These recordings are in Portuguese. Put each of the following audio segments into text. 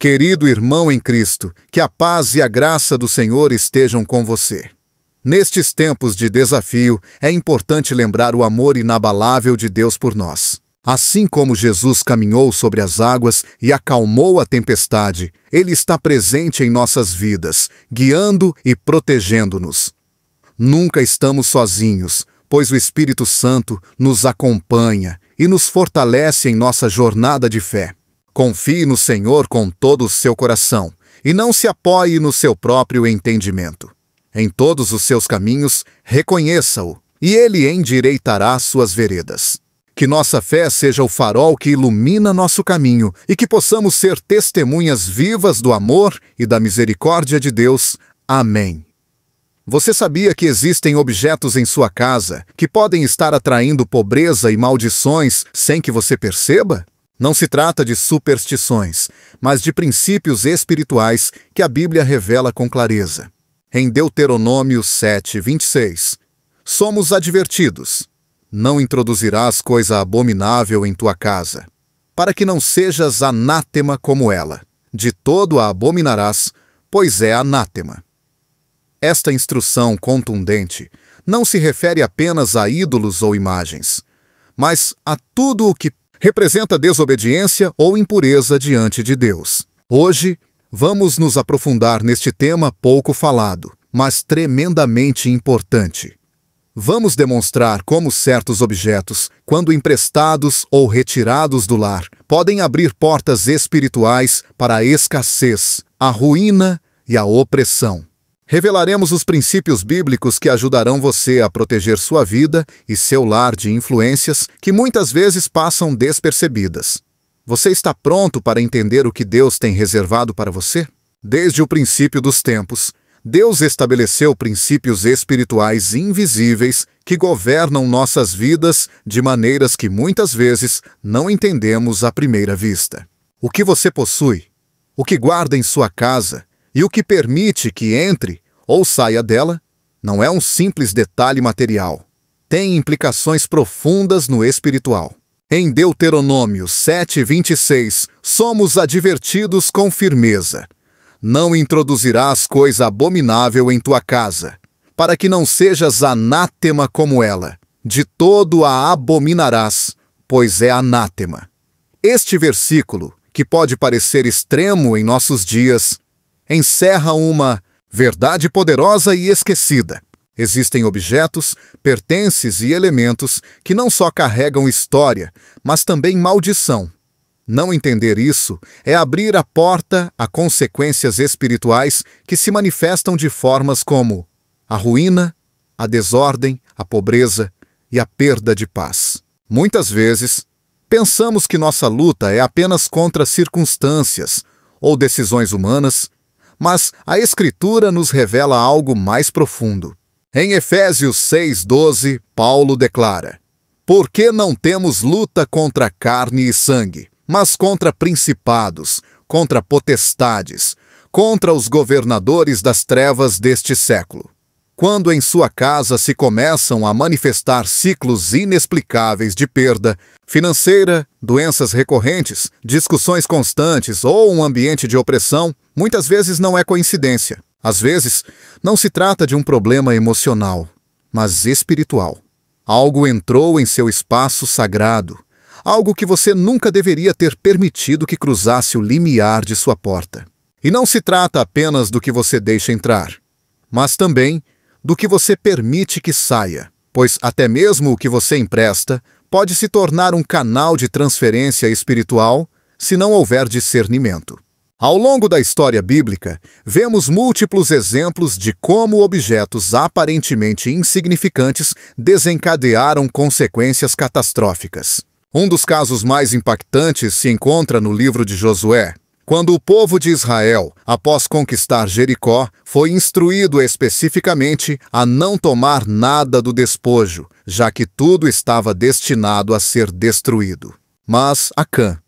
Querido irmão em Cristo, que a paz e a graça do Senhor estejam com você. Nestes tempos de desafio, é importante lembrar o amor inabalável de Deus por nós. Assim como Jesus caminhou sobre as águas e acalmou a tempestade, Ele está presente em nossas vidas, guiando e protegendo-nos. Nunca estamos sozinhos, pois o Espírito Santo nos acompanha e nos fortalece em nossa jornada de fé. Confie no Senhor com todo o seu coração e não se apoie no seu próprio entendimento. Em todos os seus caminhos, reconheça-o, e Ele endireitará suas veredas. Que nossa fé seja o farol que ilumina nosso caminho e que possamos ser testemunhas vivas do amor e da misericórdia de Deus. Amém. Você sabia que existem objetos em sua casa que podem estar atraindo pobreza e maldições sem que você perceba? Não se trata de superstições, mas de princípios espirituais que a Bíblia revela com clareza. Em Deuteronômio 7:26, somos advertidos: não introduzirás coisa abominável em tua casa, para que não sejas anátema como ela. De todo a abominarás, pois é anátema. Esta instrução contundente não se refere apenas a ídolos ou imagens, mas a tudo o que representa desobediência ou impureza diante de Deus. Hoje, vamos nos aprofundar neste tema pouco falado, mas tremendamente importante. Vamos demonstrar como certos objetos, quando emprestados ou retirados do lar, podem abrir portas espirituais para a escassez, a ruína e a opressão. Revelaremos os princípios bíblicos que ajudarão você a proteger sua vida e seu lar de influências que muitas vezes passam despercebidas. Você está pronto para entender o que Deus tem reservado para você? Desde o princípio dos tempos, Deus estabeleceu princípios espirituais invisíveis que governam nossas vidas de maneiras que muitas vezes não entendemos à primeira vista. O que você possui, o que guarda em sua casa e o que permite que entre ou saia dela, não é um simples detalhe material. Tem implicações profundas no espiritual. Em Deuteronômio 7:26, somos advertidos com firmeza: não introduzirás coisa abominável em tua casa, para que não sejas anátema como ela. De todo a abominarás, pois é anátema. Este versículo, que pode parecer extremo em nossos dias, encerra uma verdade poderosa e esquecida. Existem objetos, pertences e elementos que não só carregam história, mas também maldição. Não entender isso é abrir a porta a consequências espirituais que se manifestam de formas como a ruína, a desordem, a pobreza e a perda de paz. Muitas vezes, pensamos que nossa luta é apenas contra circunstâncias ou decisões humanas, mas a Escritura nos revela algo mais profundo. Em Efésios 6:12, Paulo declara: porque não temos luta contra carne e sangue, mas contra principados, contra potestades, contra os governadores das trevas deste século. Quando em sua casa se começam a manifestar ciclos inexplicáveis de perda financeira, doenças recorrentes, discussões constantes ou um ambiente de opressão, muitas vezes não é coincidência. Às vezes, não se trata de um problema emocional, mas espiritual. Algo entrou em seu espaço sagrado, algo que você nunca deveria ter permitido que cruzasse o limiar de sua porta. E não se trata apenas do que você deixa entrar, mas também do que você permite que saia, pois até mesmo o que você empresta pode se tornar um canal de transferência espiritual se não houver discernimento. Ao longo da história bíblica, vemos múltiplos exemplos de como objetos aparentemente insignificantes desencadearam consequências catastróficas. Um dos casos mais impactantes se encontra no livro de Josué, quando o povo de Israel, após conquistar Jericó, foi instruído especificamente a não tomar nada do despojo, já que tudo estava destinado a ser destruído. Mas Acã,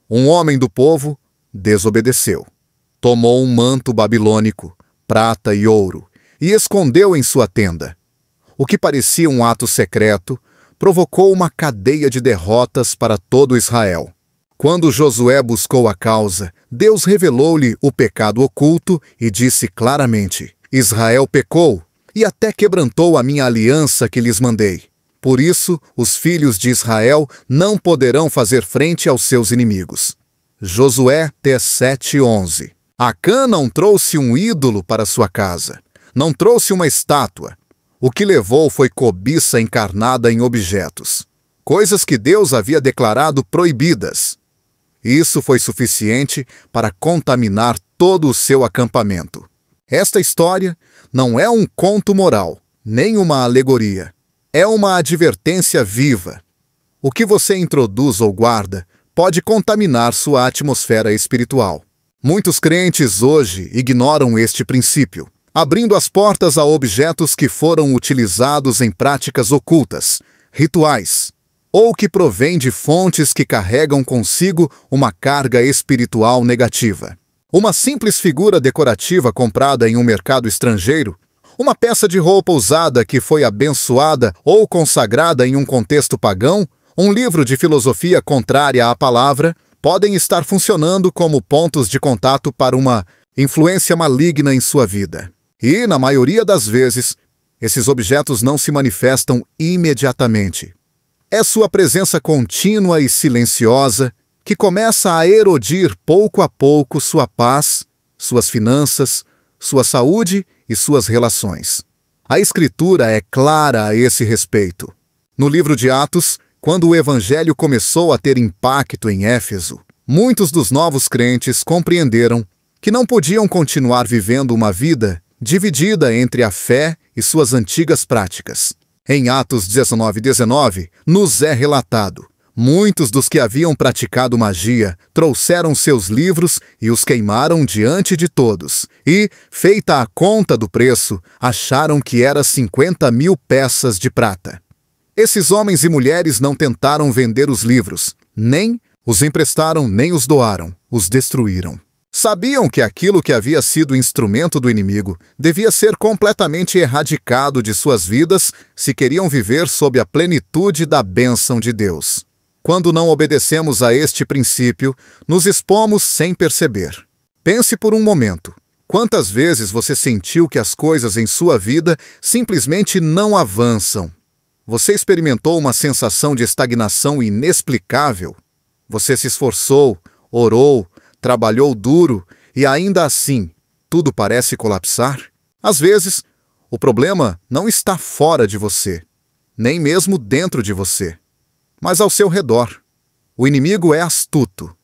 um homem do povo, desobedeceu. Tomou um manto babilônico, prata e ouro, e escondeu em sua tenda. O que parecia um ato secreto provocou uma cadeia de derrotas para todo Israel. Quando Josué buscou a causa, Deus revelou-lhe o pecado oculto e disse claramente: Israel pecou e até quebrantou a minha aliança que lhes mandei. Por isso, os filhos de Israel não poderão fazer frente aos seus inimigos. Josué 7:11. Acã não trouxe um ídolo para sua casa, não trouxe uma estátua. O que levou foi cobiça encarnada em objetos, coisas que Deus havia declarado proibidas. Isso foi suficiente para contaminar todo o seu acampamento. Esta história não é um conto moral, nem uma alegoria. É uma advertência viva. O que você introduz ou guarda pode contaminar sua atmosfera espiritual. Muitos crentes hoje ignoram este princípio, abrindo as portas a objetos que foram utilizados em práticas ocultas, rituais, ou que provêm de fontes que carregam consigo uma carga espiritual negativa. Uma simples figura decorativa comprada em um mercado estrangeiro, uma peça de roupa usada que foi abençoada ou consagrada em um contexto pagão, um livro de filosofia contrária à palavra, podem estar funcionando como pontos de contato para uma influência maligna em sua vida. E, na maioria das vezes, esses objetos não se manifestam imediatamente. É sua presença contínua e silenciosa que começa a erodir pouco a pouco sua paz, suas finanças, sua saúde e suas relações. A Escritura é clara a esse respeito. No livro de Atos, quando o Evangelho começou a ter impacto em Éfeso, muitos dos novos crentes compreenderam que não podiam continuar vivendo uma vida dividida entre a fé e suas antigas práticas. Em Atos 19:19, nos é relatado: muitos dos que haviam praticado magia trouxeram seus livros e os queimaram diante de todos, e, feita a conta do preço, acharam que era 50.000 peças de prata. Esses homens e mulheres não tentaram vender os livros, nem os emprestaram, nem os doaram, os destruíram. Sabiam que aquilo que havia sido instrumento do inimigo devia ser completamente erradicado de suas vidas se queriam viver sob a plenitude da bênção de Deus. Quando não obedecemos a este princípio, nos expomos sem perceber. Pense por um momento. Quantas vezes você sentiu que as coisas em sua vida simplesmente não avançam? Você experimentou uma sensação de estagnação inexplicável? Você se esforçou, orou, trabalhou duro e ainda assim tudo parece colapsar? Às vezes, o problema não está fora de você, nem mesmo dentro de você, mas ao seu redor. O inimigo é astuto.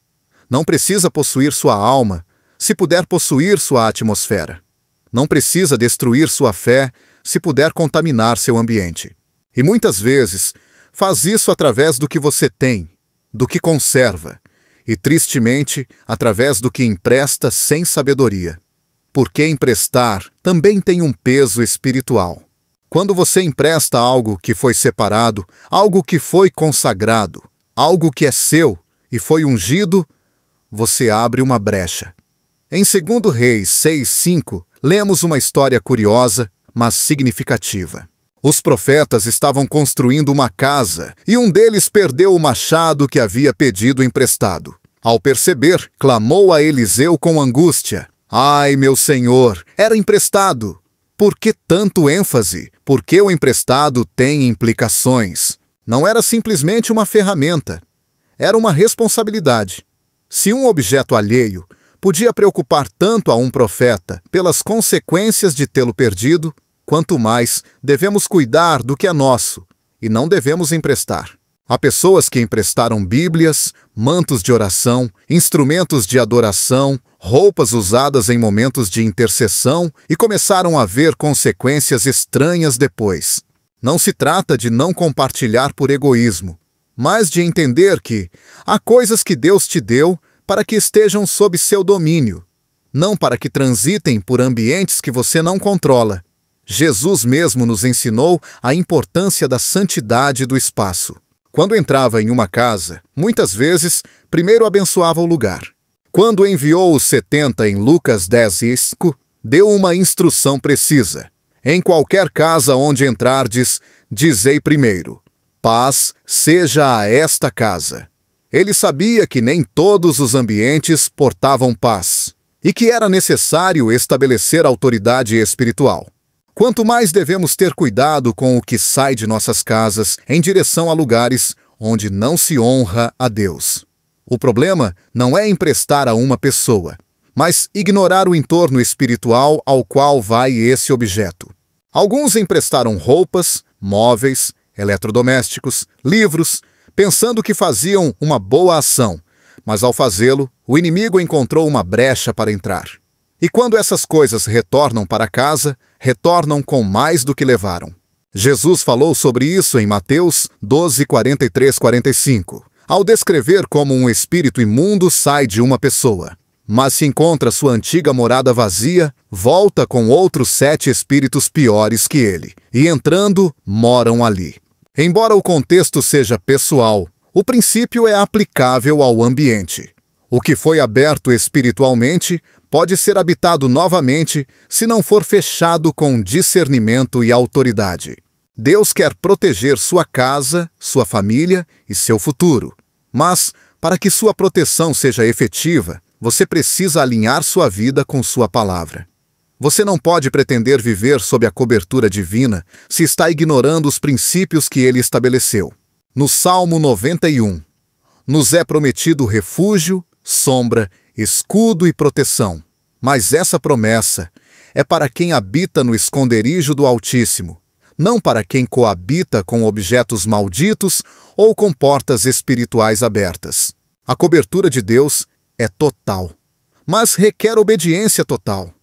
Não precisa possuir sua alma, se puder possuir sua atmosfera. Não precisa destruir sua fé, se puder contaminar seu ambiente. E muitas vezes faz isso através do que você tem, do que conserva, e tristemente através do que empresta sem sabedoria. Porque emprestar também tem um peso espiritual. Quando você empresta algo que foi separado, algo que foi consagrado, algo que é seu e foi ungido, você abre uma brecha. Em 2 Reis 6:5, lemos uma história curiosa, mas significativa. Os profetas estavam construindo uma casa e um deles perdeu o machado que havia pedido emprestado. Ao perceber, clamou a Eliseu com angústia: "Ai, meu senhor, era emprestado." Por que tanto ênfase? Porque o emprestado tem implicações. Não era simplesmente uma ferramenta. Era uma responsabilidade. Se um objeto alheio podia preocupar tanto a um profeta pelas consequências de tê-lo perdido, quanto mais devemos cuidar do que é nosso, e não devemos emprestar. Há pessoas que emprestaram bíblias, mantos de oração, instrumentos de adoração, roupas usadas em momentos de intercessão e começaram a ver consequências estranhas depois. Não se trata de não compartilhar por egoísmo, mas de entender que há coisas que Deus te deu para que estejam sob seu domínio, não para que transitem por ambientes que você não controla. Jesus mesmo nos ensinou a importância da santidade do espaço. Quando entrava em uma casa, muitas vezes, primeiro abençoava o lugar. Quando enviou os 70 em Lucas 10:5, deu uma instrução precisa: "Em qualquer casa onde entrardes, dizei primeiro: paz seja a esta casa." Ele sabia que nem todos os ambientes portavam paz e que era necessário estabelecer autoridade espiritual. Quanto mais devemos ter cuidado com o que sai de nossas casas em direção a lugares onde não se honra a Deus. O problema não é emprestar a uma pessoa, mas ignorar o entorno espiritual ao qual vai esse objeto. Alguns emprestaram roupas, móveis, eletrodomésticos, livros, pensando que faziam uma boa ação, mas ao fazê-lo, o inimigo encontrou uma brecha para entrar. E quando essas coisas retornam para casa, retornam com mais do que levaram. Jesus falou sobre isso em Mateus 12, 43-45, ao descrever como um espírito imundo sai de uma pessoa, mas se encontra sua antiga morada vazia, volta com outros 7 espíritos piores que ele, e entrando, moram ali. Embora o contexto seja pessoal, o princípio é aplicável ao ambiente. O que foi aberto espiritualmente pode ser habitado novamente se não for fechado com discernimento e autoridade. Deus quer proteger sua casa, sua família e seu futuro. Mas, para que sua proteção seja efetiva, você precisa alinhar sua vida com sua palavra. Você não pode pretender viver sob a cobertura divina se está ignorando os princípios que ele estabeleceu. No Salmo 91, nos é prometido refúgio, sombra, escudo e proteção. Mas essa promessa é para quem habita no esconderijo do Altíssimo, não para quem coabita com objetos malditos ou com portas espirituais abertas. A cobertura de Deus é total, mas requer obediência total.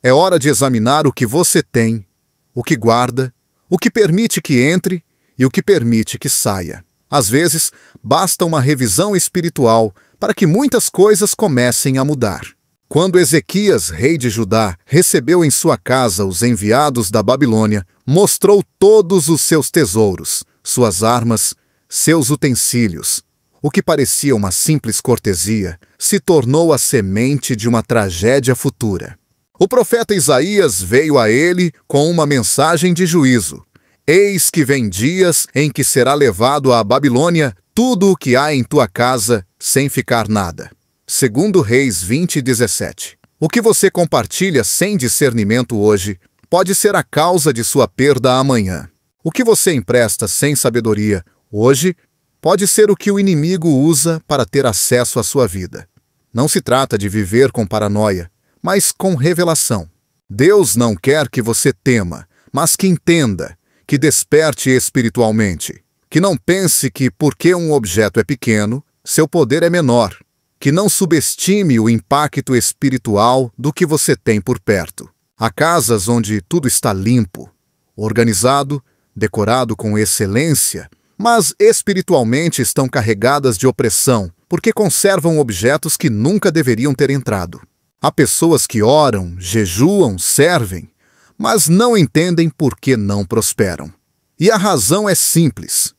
É hora de examinar o que você tem, o que guarda, o que permite que entre e o que permite que saia. Às vezes, basta uma revisão espiritual para que muitas coisas comecem a mudar. Quando Ezequias, rei de Judá, recebeu em sua casa os enviados da Babilônia, mostrou todos os seus tesouros, suas armas, seus utensílios. O que parecia uma simples cortesia se tornou a semente de uma tragédia futura. O profeta Isaías veio a ele com uma mensagem de juízo. Eis que vem dias em que será levado à Babilônia tudo o que há em tua casa, sem ficar nada. 2 Reis 20:17. O que você compartilha sem discernimento hoje pode ser a causa de sua perda amanhã. O que você empresta sem sabedoria hoje pode ser o que o inimigo usa para ter acesso à sua vida. Não se trata de viver com paranoia, mas com revelação. Deus não quer que você tema, mas que entenda, que desperte espiritualmente, que não pense que porque um objeto é pequeno, seu poder é menor, que não subestime o impacto espiritual do que você tem por perto. Há casas onde tudo está limpo, organizado, decorado com excelência, mas espiritualmente estão carregadas de opressão, porque conservam objetos que nunca deveriam ter entrado. Há pessoas que oram, jejuam, servem, mas não entendem por que não prosperam. E a razão é simples.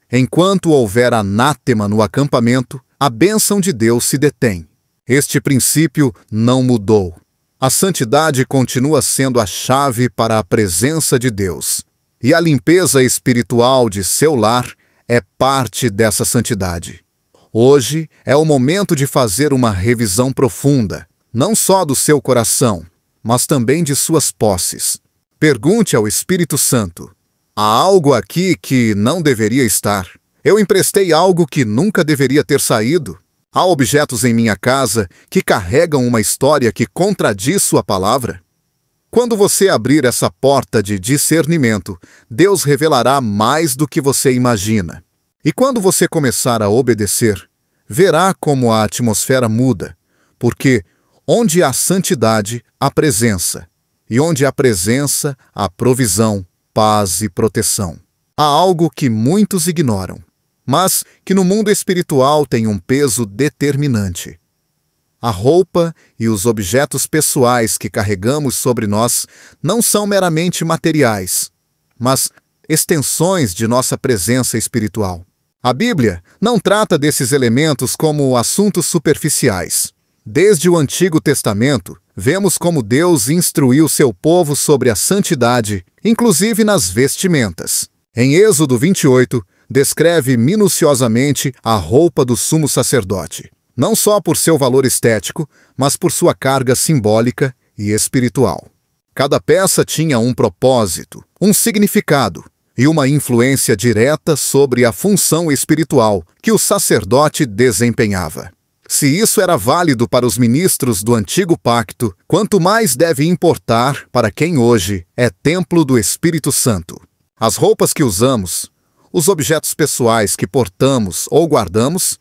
Enquanto houver anátema no acampamento, a bênção de Deus se detém. Este princípio não mudou. A santidade continua sendo a chave para a presença de Deus. E a limpeza espiritual de seu lar é parte dessa santidade. Hoje é o momento de fazer uma revisão profunda, não só do seu coração, mas também de suas posses. Pergunte ao Espírito Santo: há algo aqui que não deveria estar? Eu emprestei algo que nunca deveria ter saído? Há objetos em minha casa que carregam uma história que contradiz sua palavra? Quando você abrir essa porta de discernimento, Deus revelará mais do que você imagina. E quando você começar a obedecer, verá como a atmosfera muda, porque onde há santidade, há presença, e onde há presença, há provisão, paz e proteção. Há algo que muitos ignoram, mas que no mundo espiritual tem um peso determinante. A roupa e os objetos pessoais que carregamos sobre nós não são meramente materiais, mas extensões de nossa presença espiritual. A Bíblia não trata desses elementos como assuntos superficiais. Desde o Antigo Testamento, vemos como Deus instruiu seu povo sobre a santidade, inclusive nas vestimentas. Em Êxodo 28, descreve minuciosamente a roupa do sumo sacerdote, não só por seu valor estético, mas por sua carga simbólica e espiritual. Cada peça tinha um propósito, um significado e uma influência direta sobre a função espiritual que o sacerdote desempenhava. Se isso era válido para os ministros do Antigo Pacto, quanto mais deve importar para quem hoje é templo do Espírito Santo. As roupas que usamos, os objetos pessoais que portamos ou guardamos,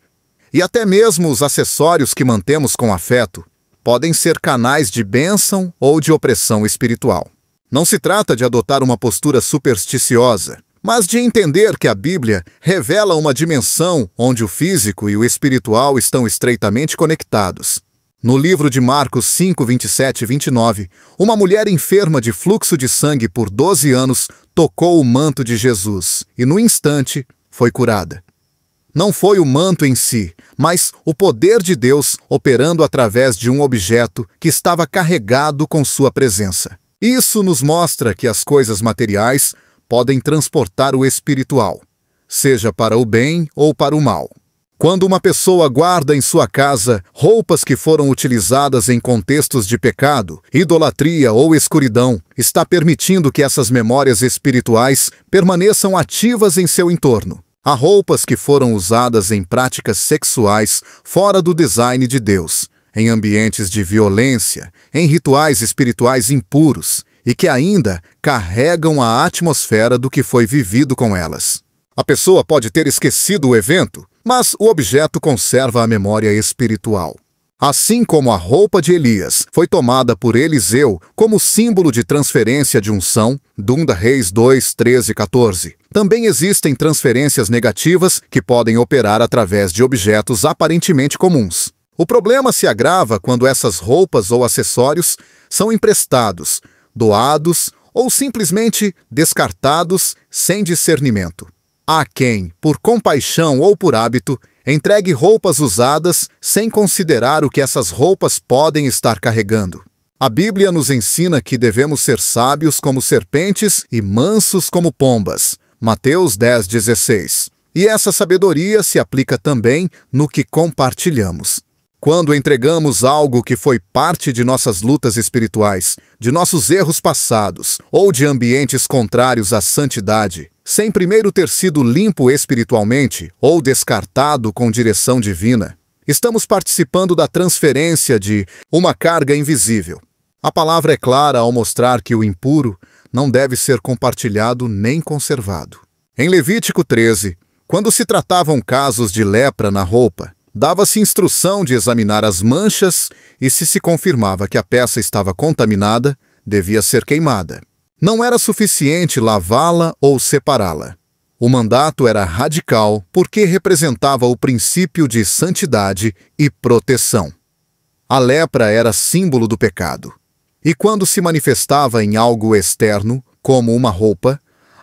e até mesmo os acessórios que mantemos com afeto, podem ser canais de bênção ou de opressão espiritual. Não se trata de adotar uma postura supersticiosa, mas de entender que a Bíblia revela uma dimensão onde o físico e o espiritual estão estreitamente conectados. No livro de Marcos 5, 27 e 29, uma mulher enferma de fluxo de sangue por 12 anos tocou o manto de Jesus e, no instante, foi curada. Não foi o manto em si, mas o poder de Deus operando através de um objeto que estava carregado com sua presença. Isso nos mostra que as coisas materiais podem transportar o espiritual, seja para o bem ou para o mal. Quando uma pessoa guarda em sua casa roupas que foram utilizadas em contextos de pecado, idolatria ou escuridão, está permitindo que essas memórias espirituais permaneçam ativas em seu entorno. Há roupas que foram usadas em práticas sexuais fora do design de Deus, em ambientes de violência, em rituais espirituais impuros, e que ainda carregam a atmosfera do que foi vivido com elas. A pessoa pode ter esquecido o evento, mas o objeto conserva a memória espiritual. Assim como a roupa de Elias foi tomada por Eliseu como símbolo de transferência de unção, 2 Reis 2, 13 e 14, também existem transferências negativas que podem operar através de objetos aparentemente comuns. O problema se agrava quando essas roupas ou acessórios são emprestados, doados ou simplesmente descartados sem discernimento. Há quem, por compaixão ou por hábito, entregue roupas usadas sem considerar o que essas roupas podem estar carregando. A Bíblia nos ensina que devemos ser sábios como serpentes e mansos como pombas. Mateus 10:16. E essa sabedoria se aplica também no que compartilhamos. Quando entregamos algo que foi parte de nossas lutas espirituais, de nossos erros passados ou de ambientes contrários à santidade, sem primeiro ter sido limpo espiritualmente ou descartado com direção divina, estamos participando da transferência de uma carga invisível. A palavra é clara ao mostrar que o impuro não deve ser compartilhado nem conservado. Em Levítico 13, quando se tratavam casos de lepra na roupa, dava-se instrução de examinar as manchas e, se confirmava que a peça estava contaminada, devia ser queimada. Não era suficiente lavá-la ou separá-la. O mandato era radical porque representava o princípio de santidade e proteção. A lepra era símbolo do pecado. E quando se manifestava em algo externo, como uma roupa,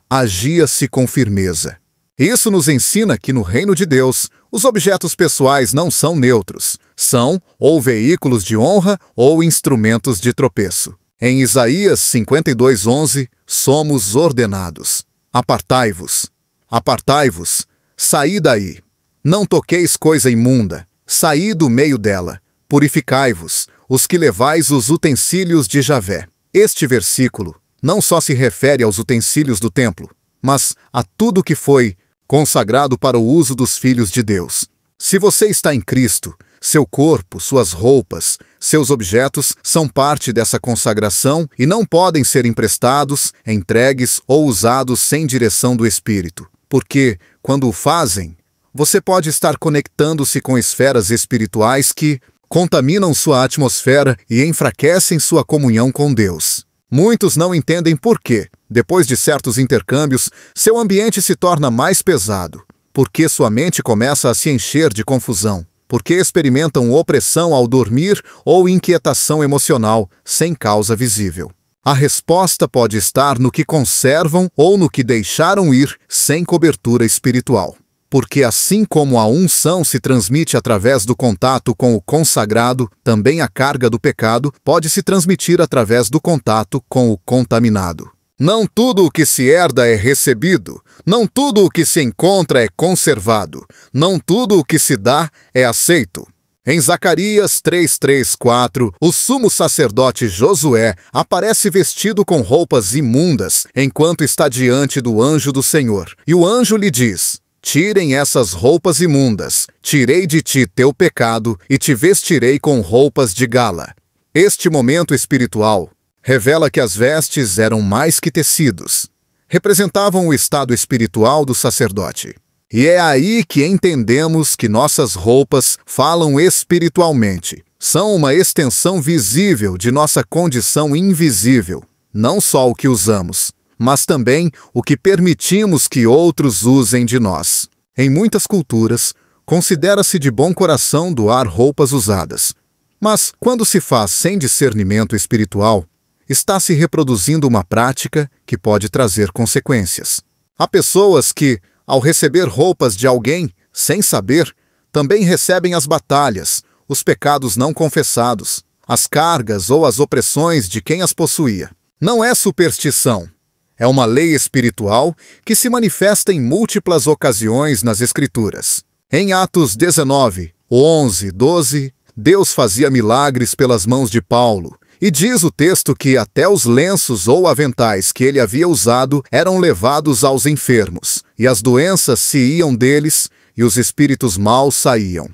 agia-se com firmeza. Isso nos ensina que no reino de Deus, os objetos pessoais não são neutros, são ou veículos de honra ou instrumentos de tropeço. Em Isaías 52:11, somos ordenados: apartai-vos, apartai-vos, saí daí. Não toqueis coisa imunda, saí do meio dela. Purificai-vos, os que levais os utensílios de Javé. Este versículo não só se refere aos utensílios do templo, mas a tudo que foi consagrado para o uso dos filhos de Deus. Se você está em Cristo, seu corpo, suas roupas, seus objetos são parte dessa consagração e não podem ser emprestados, entregues ou usados sem direção do Espírito, porque, quando o fazem, você pode estar conectando-se com esferas espirituais que contaminam sua atmosfera e enfraquecem sua comunhão com Deus. Muitos não entendem por quê, depois de certos intercâmbios, seu ambiente se torna mais pesado, porque sua mente começa a se encher de confusão, porque experimentam opressão ao dormir ou inquietação emocional, sem causa visível. A resposta pode estar no que conservam ou no que deixaram ir sem cobertura espiritual. Porque assim como a unção se transmite através do contato com o consagrado, também a carga do pecado pode se transmitir através do contato com o contaminado. Não tudo o que se herda é recebido, não tudo o que se encontra é conservado, não tudo o que se dá é aceito. Em Zacarias 3:4, o sumo sacerdote Josué aparece vestido com roupas imundas, enquanto está diante do anjo do Senhor. E o anjo lhe diz: tirem essas roupas imundas, tirei de ti teu pecado e te vestirei com roupas de gala. Este momento espiritual revela que as vestes eram mais que tecidos. Representavam o estado espiritual do sacerdote. E é aí que entendemos que nossas roupas falam espiritualmente. São uma extensão visível de nossa condição invisível. Não só o que usamos, mas também o que permitimos que outros usem de nós. Em muitas culturas, considera-se de bom coração doar roupas usadas. Mas, quando se faz sem discernimento espiritual, está se reproduzindo uma prática que pode trazer consequências. Há pessoas que, ao receber roupas de alguém, sem saber, também recebem as batalhas, os pecados não confessados, as cargas ou as opressões de quem as possuía. Não é superstição. É uma lei espiritual que se manifesta em múltiplas ocasiões nas Escrituras. Em Atos 19, 11, 12, Deus fazia milagres pelas mãos de Paulo, e diz o texto que até os lenços ou aventais que ele havia usado eram levados aos enfermos, e as doenças se iam deles, e os espíritos maus saíam.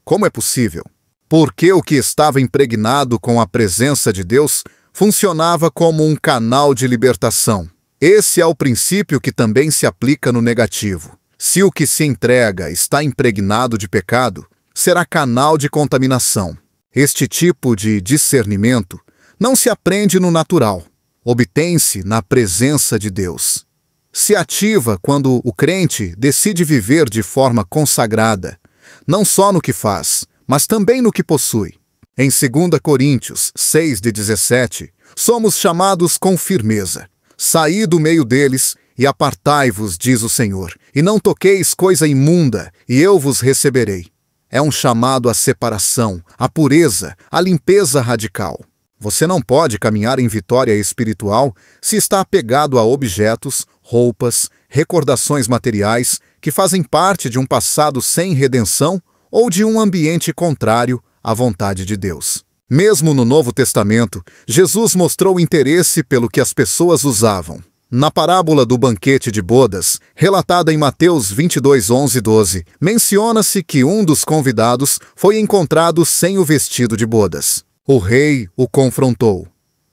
Como é possível? Porque o que estava impregnado com a presença de Deus funcionava como um canal de libertação. Esse é o princípio que também se aplica no negativo. Se o que se entrega está impregnado de pecado, será canal de contaminação. Este tipo de discernimento não se aprende no natural, obtém-se na presença de Deus. Se ativa quando o crente decide viver de forma consagrada, não só no que faz, mas também no que possui. Em 2 Coríntios 6:17, somos chamados com firmeza: saí do meio deles e apartai-vos, diz o Senhor, e não toqueis coisa imunda, e eu vos receberei. É um chamado à separação, à pureza, à limpeza radical. Você não pode caminhar em vitória espiritual se está apegado a objetos, roupas, recordações materiais que fazem parte de um passado sem redenção ou de um ambiente contrário à vontade de Deus. Mesmo no Novo Testamento, Jesus mostrou interesse pelo que as pessoas usavam. Na parábola do banquete de bodas, relatada em Mateus 22, 11 e 12, menciona-se que um dos convidados foi encontrado sem o vestido de bodas. O rei o confrontou: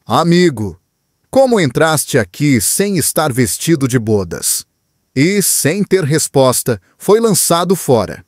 amigo, como entraste aqui sem estar vestido de bodas? E, sem ter resposta, foi lançado fora.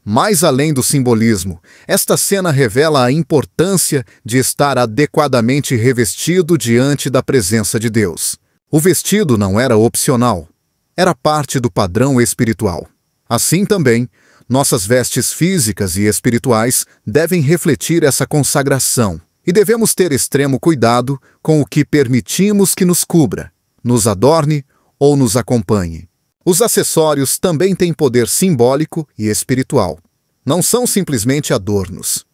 Mais além do simbolismo, esta cena revela a importância de estar adequadamente revestido diante da presença de Deus. O vestido não era opcional, era parte do padrão espiritual. Assim também, nossas vestes físicas e espirituais devem refletir essa consagração, e devemos ter extremo cuidado com o que permitimos que nos cubra, nos adorne ou nos acompanhe. Os acessórios também têm poder simbólico e espiritual. Não são simplesmente adornos.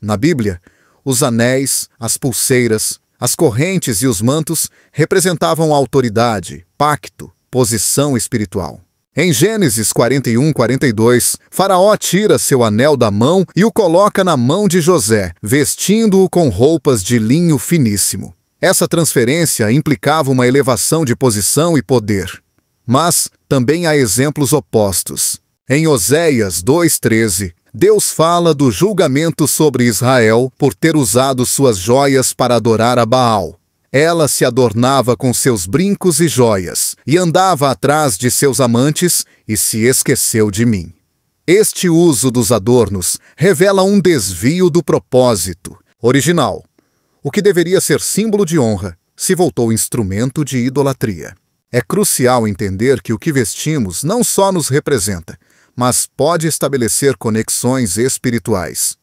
Na Bíblia, os anéis, as pulseiras, as correntes e os mantos representavam autoridade, pacto, posição espiritual. Em Gênesis 41:42, Faraó tira seu anel da mão e o coloca na mão de José, vestindo-o com roupas de linho finíssimo. Essa transferência implicava uma elevação de posição e poder. Mas também há exemplos opostos. Em Oséias 2:13, Deus fala do julgamento sobre Israel por ter usado suas joias para adorar a Baal. Ela se adornava com seus brincos e joias, e andava atrás de seus amantes, e se esqueceu de mim. Este uso dos adornos revela um desvio do propósito original. O que deveria ser símbolo de honra se voltou instrumento de idolatria. É crucial entender que o que vestimos não só nos representa, mas pode estabelecer conexões espirituais.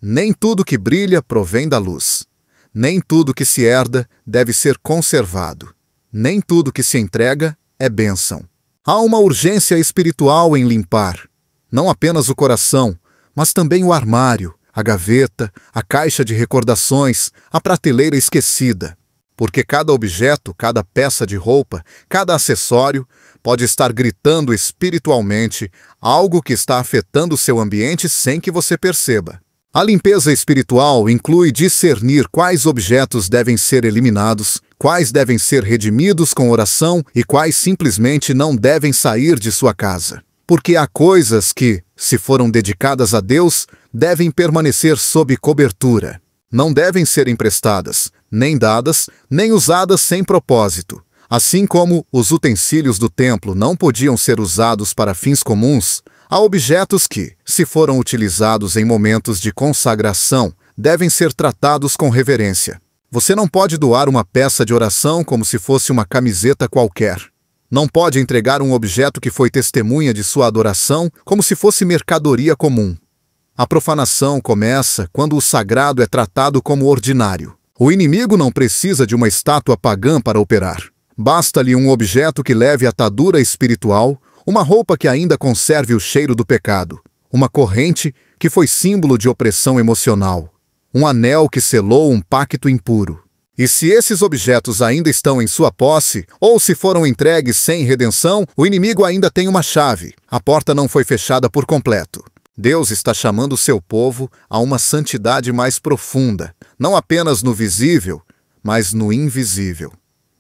Nem tudo que brilha provém da luz. Nem tudo que se herda deve ser conservado. Nem tudo que se entrega é bênção. Há uma urgência espiritual em limpar, não apenas o coração, mas também o armário, a gaveta, a caixa de recordações, a prateleira esquecida. porque cada objeto, cada peça de roupa, cada acessório pode estar gritando espiritualmente algo que está afetando seu ambiente sem que você perceba. A limpeza espiritual inclui discernir quais objetos devem ser eliminados, quais devem ser redimidos com oração e quais simplesmente não devem sair de sua casa. Porque há coisas que, se foram dedicadas a Deus, devem permanecer sob cobertura. Não devem ser emprestadas, nem dadas, nem usadas sem propósito. Assim como os utensílios do templo não podiam ser usados para fins comuns, há objetos que, se foram utilizados em momentos de consagração, devem ser tratados com reverência. Você não pode doar uma peça de oração como se fosse uma camiseta qualquer. Não pode entregar um objeto que foi testemunha de sua adoração como se fosse mercadoria comum. A profanação começa quando o sagrado é tratado como ordinário. O inimigo não precisa de uma estátua pagã para operar. Basta-lhe um objeto que leve atadura espiritual, uma roupa que ainda conserve o cheiro do pecado, uma corrente que foi símbolo de opressão emocional, um anel que selou um pacto impuro. E se esses objetos ainda estão em sua posse, ou se foram entregues sem redenção, o inimigo ainda tem uma chave. A porta não foi fechada por completo. Deus está chamando o seu povo a uma santidade mais profunda, não apenas no visível, mas no invisível.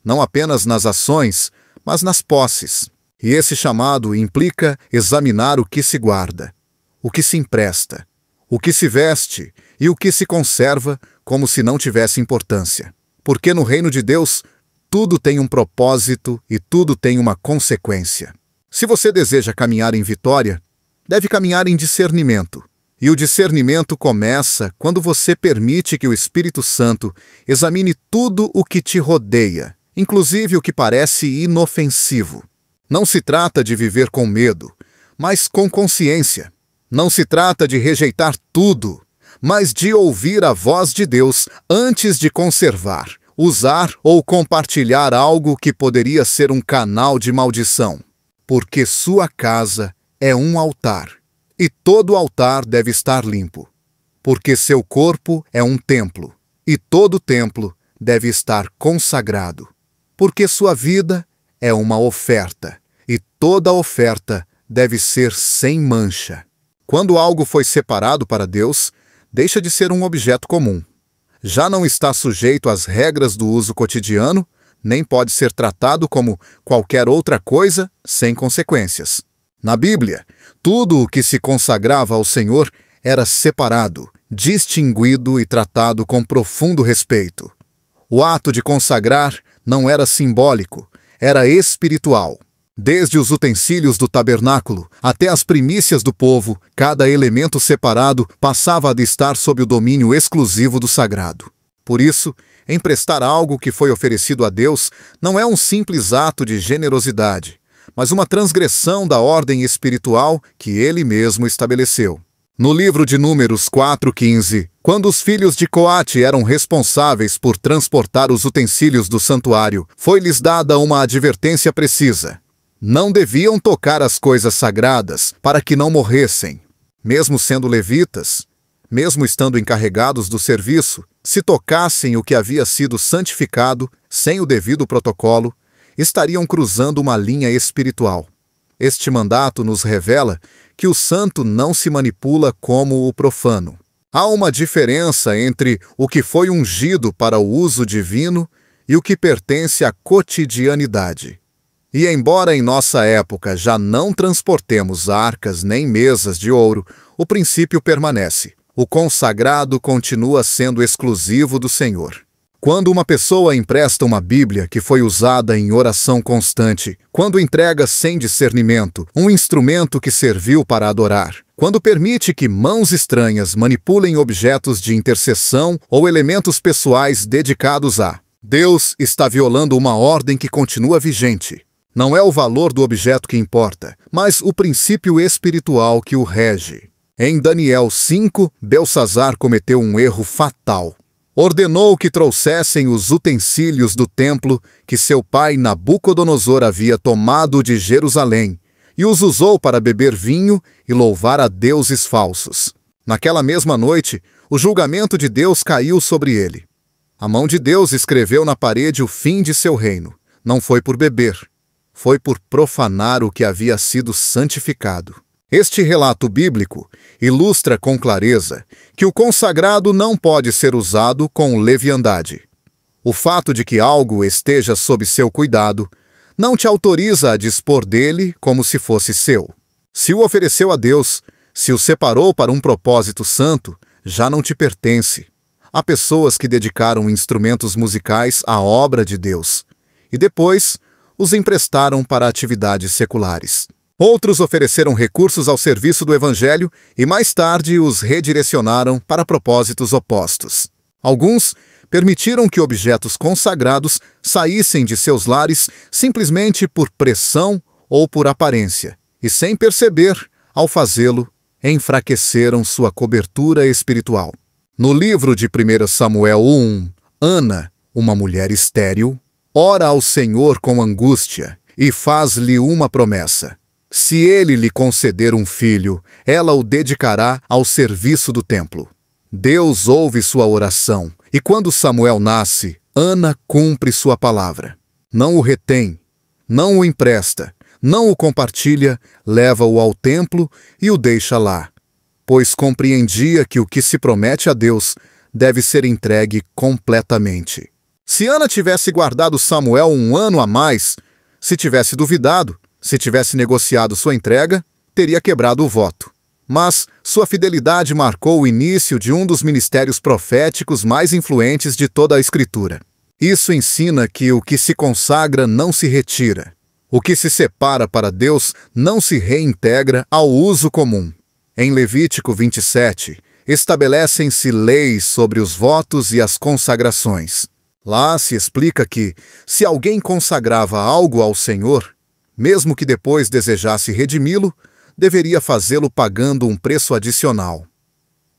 Não apenas nas ações, mas nas posses. E esse chamado implica examinar o que se guarda, o que se empresta, o que se veste e o que se conserva como se não tivesse importância. Porque no reino de Deus, tudo tem um propósito e tudo tem uma consequência. Se você deseja caminhar em vitória, deve caminhar em discernimento. E o discernimento começa quando você permite que o Espírito Santo examine tudo o que te rodeia, inclusive o que parece inofensivo. Não se trata de viver com medo, mas com consciência. Não se trata de rejeitar tudo, mas de ouvir a voz de Deus antes de conservar, usar ou compartilhar algo que poderia ser um canal de maldição. Porque sua casa é um altar, e todo altar deve estar limpo. Porque seu corpo é um templo, e todo templo deve estar consagrado. Porque sua vida é uma oferta, e toda oferta deve ser sem mancha. Quando algo foi separado para Deus, deixa de ser um objeto comum. Já não está sujeito às regras do uso cotidiano, nem pode ser tratado como qualquer outra coisa sem consequências. Na Bíblia, tudo o que se consagrava ao Senhor era separado, distinguido e tratado com profundo respeito. O ato de consagrar não era simbólico, era espiritual. Desde os utensílios do tabernáculo até as primícias do povo, cada elemento separado passava a estar sob o domínio exclusivo do sagrado. Por isso, emprestar algo que foi oferecido a Deus não é um simples ato de generosidade, mas uma transgressão da ordem espiritual que ele mesmo estabeleceu. No livro de Números 4:15, quando os filhos de Coate eram responsáveis por transportar os utensílios do santuário, foi-lhes dada uma advertência precisa. Não deviam tocar as coisas sagradas para que não morressem. Mesmo sendo levitas, mesmo estando encarregados do serviço, se tocassem o que havia sido santificado sem o devido protocolo, estariam cruzando uma linha espiritual. Este mandato nos revela que o santo não se manipula como o profano. Há uma diferença entre o que foi ungido para o uso divino e o que pertence à cotidianidade. E embora em nossa época já não transportemos arcas nem mesas de ouro, o princípio permanece. O consagrado continua sendo exclusivo do Senhor. Quando uma pessoa empresta uma Bíblia que foi usada em oração constante, quando entrega sem discernimento um instrumento que serviu para adorar, quando permite que mãos estranhas manipulem objetos de intercessão ou elementos pessoais dedicados a Deus, está violando uma ordem que continua vigente. Não é o valor do objeto que importa, mas o princípio espiritual que o rege. Em Daniel 5, Belsazar cometeu um erro fatal. Ordenou que trouxessem os utensílios do templo que seu pai Nabucodonosor havia tomado de Jerusalém e os usou para beber vinho e louvar a deuses falsos. Naquela mesma noite, o julgamento de Deus caiu sobre ele. A mão de Deus escreveu na parede o fim de seu reino. Não foi por beber, foi por profanar o que havia sido santificado. Este relato bíblico ilustra com clareza que o consagrado não pode ser usado com leviandade. O fato de que algo esteja sob seu cuidado não te autoriza a dispor dele como se fosse seu. Se o ofereceu a Deus, se o separou para um propósito santo, já não te pertence. Há pessoas que dedicaram instrumentos musicais à obra de Deus e depois os emprestaram para atividades seculares. Outros ofereceram recursos ao serviço do Evangelho e mais tarde os redirecionaram para propósitos opostos. Alguns permitiram que objetos consagrados saíssem de seus lares simplesmente por pressão ou por aparência, e sem perceber, ao fazê-lo, enfraqueceram sua cobertura espiritual. No livro de 1 Samuel 1, Ana, uma mulher estéril, ora ao Senhor com angústia e faz-lhe uma promessa. Se ele lhe conceder um filho, ela o dedicará ao serviço do templo. Deus ouve sua oração, e quando Samuel nasce, Ana cumpre sua palavra. Não o retém, não o empresta, não o compartilha, leva-o ao templo e o deixa lá, pois compreendia que o que se promete a Deus deve ser entregue completamente. Se Ana tivesse guardado Samuel um ano a mais, se tivesse duvidado, se tivesse negociado sua entrega, teria quebrado o voto. Mas sua fidelidade marcou o início de um dos ministérios proféticos mais influentes de toda a Escritura. Isso ensina que o que se consagra não se retira. O que se separa para Deus não se reintegra ao uso comum. Em Levítico 27, estabelecem-se leis sobre os votos e as consagrações. Lá se explica que, se alguém consagrava algo ao Senhor, mesmo que depois desejasse redimi-lo, deveria fazê-lo pagando um preço adicional.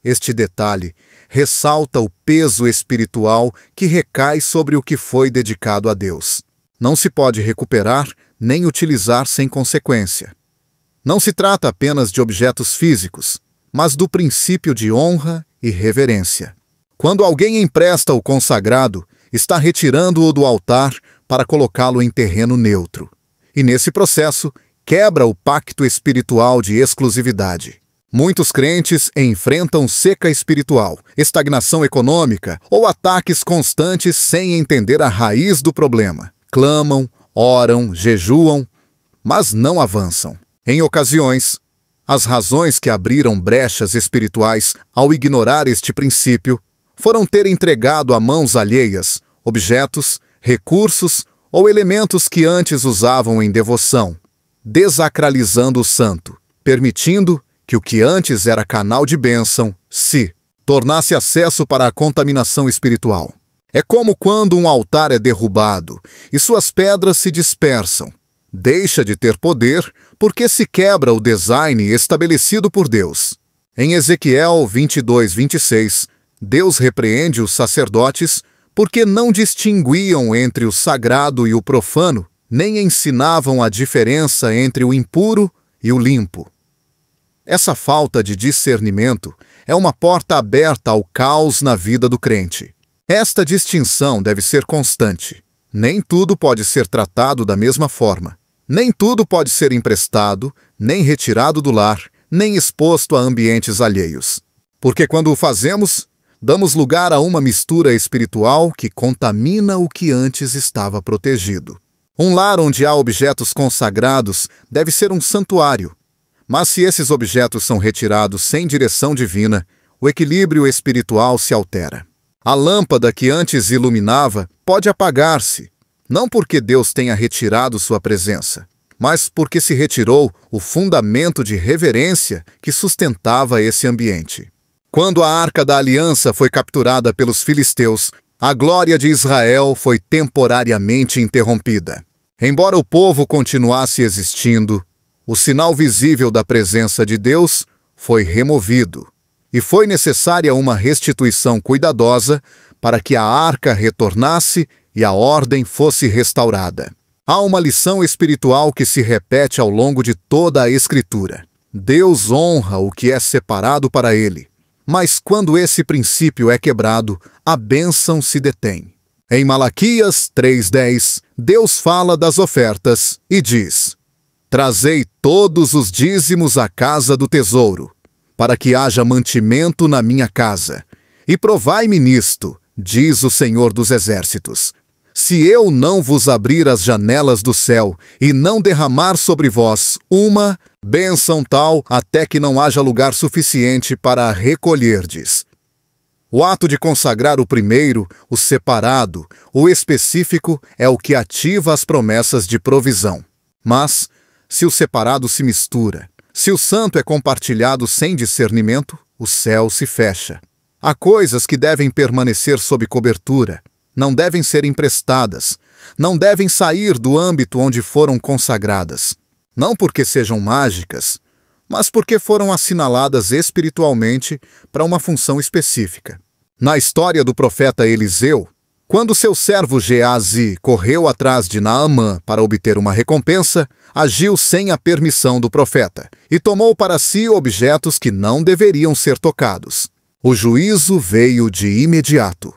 Este detalhe ressalta o peso espiritual que recai sobre o que foi dedicado a Deus. Não se pode recuperar nem utilizar sem consequência. Não se trata apenas de objetos físicos, mas do princípio de honra e reverência. Quando alguém empresta o consagrado, está retirando-o do altar para colocá-lo em terreno neutro. E nesse processo, quebra o pacto espiritual de exclusividade. Muitos crentes enfrentam seca espiritual, estagnação econômica ou ataques constantes sem entender a raiz do problema. Clamam, oram, jejuam, mas não avançam. Em ocasiões, as razões que abriram brechas espirituais ao ignorar este princípio foram ter entregado a mãos alheias objetos, recursos ou elementos que antes usavam em devoção, desacralizando o santo, permitindo que o que antes era canal de bênção se tornasse acesso para a contaminação espiritual. É como quando um altar é derrubado e suas pedras se dispersam. Deixa de ter poder porque se quebra o design estabelecido por Deus. Em Ezequiel 22:26, Deus repreende os sacerdotes porque não distinguiam entre o sagrado e o profano, nem ensinavam a diferença entre o impuro e o limpo. Essa falta de discernimento é uma porta aberta ao caos na vida do crente. Esta distinção deve ser constante. Nem tudo pode ser tratado da mesma forma. Nem tudo pode ser emprestado, nem retirado do lar, nem exposto a ambientes alheios. Porque quando o fazemos, damos lugar a uma mistura espiritual que contamina o que antes estava protegido. Um lar onde há objetos consagrados deve ser um santuário. Mas se esses objetos são retirados sem direção divina, o equilíbrio espiritual se altera. A lâmpada que antes iluminava pode apagar-se, não porque Deus tenha retirado sua presença, mas porque se retirou o fundamento de reverência que sustentava esse ambiente. Quando a Arca da Aliança foi capturada pelos filisteus, a glória de Israel foi temporariamente interrompida. Embora o povo continuasse existindo, o sinal visível da presença de Deus foi removido, e foi necessária uma restituição cuidadosa para que a arca retornasse e a ordem fosse restaurada. Há uma lição espiritual que se repete ao longo de toda a Escritura. Deus honra o que é separado para Ele, Mas quando esse princípio é quebrado, a bênção se detém. Em Malaquias 3:10, Deus fala das ofertas e diz: Trazei todos os dízimos à casa do tesouro, para que haja mantimento na minha casa. E provai-me nisto, diz o Senhor dos Exércitos, se eu não vos abrir as janelas do céu e não derramar sobre vós uma bênção tal até que não haja lugar suficiente para a recolherdes. O ato de consagrar o primeiro, o separado, o específico, é o que ativa as promessas de provisão. Mas, se o separado se mistura, se o santo é compartilhado sem discernimento, o céu se fecha. Há coisas que devem permanecer sob cobertura, não devem ser emprestadas, não devem sair do âmbito onde foram consagradas. Não porque sejam mágicas, mas porque foram assinaladas espiritualmente para uma função específica. Na história do profeta Eliseu, quando seu servo Geazi correu atrás de Naamã para obter uma recompensa, agiu sem a permissão do profeta e tomou para si objetos que não deveriam ser tocados. O juízo veio de imediato.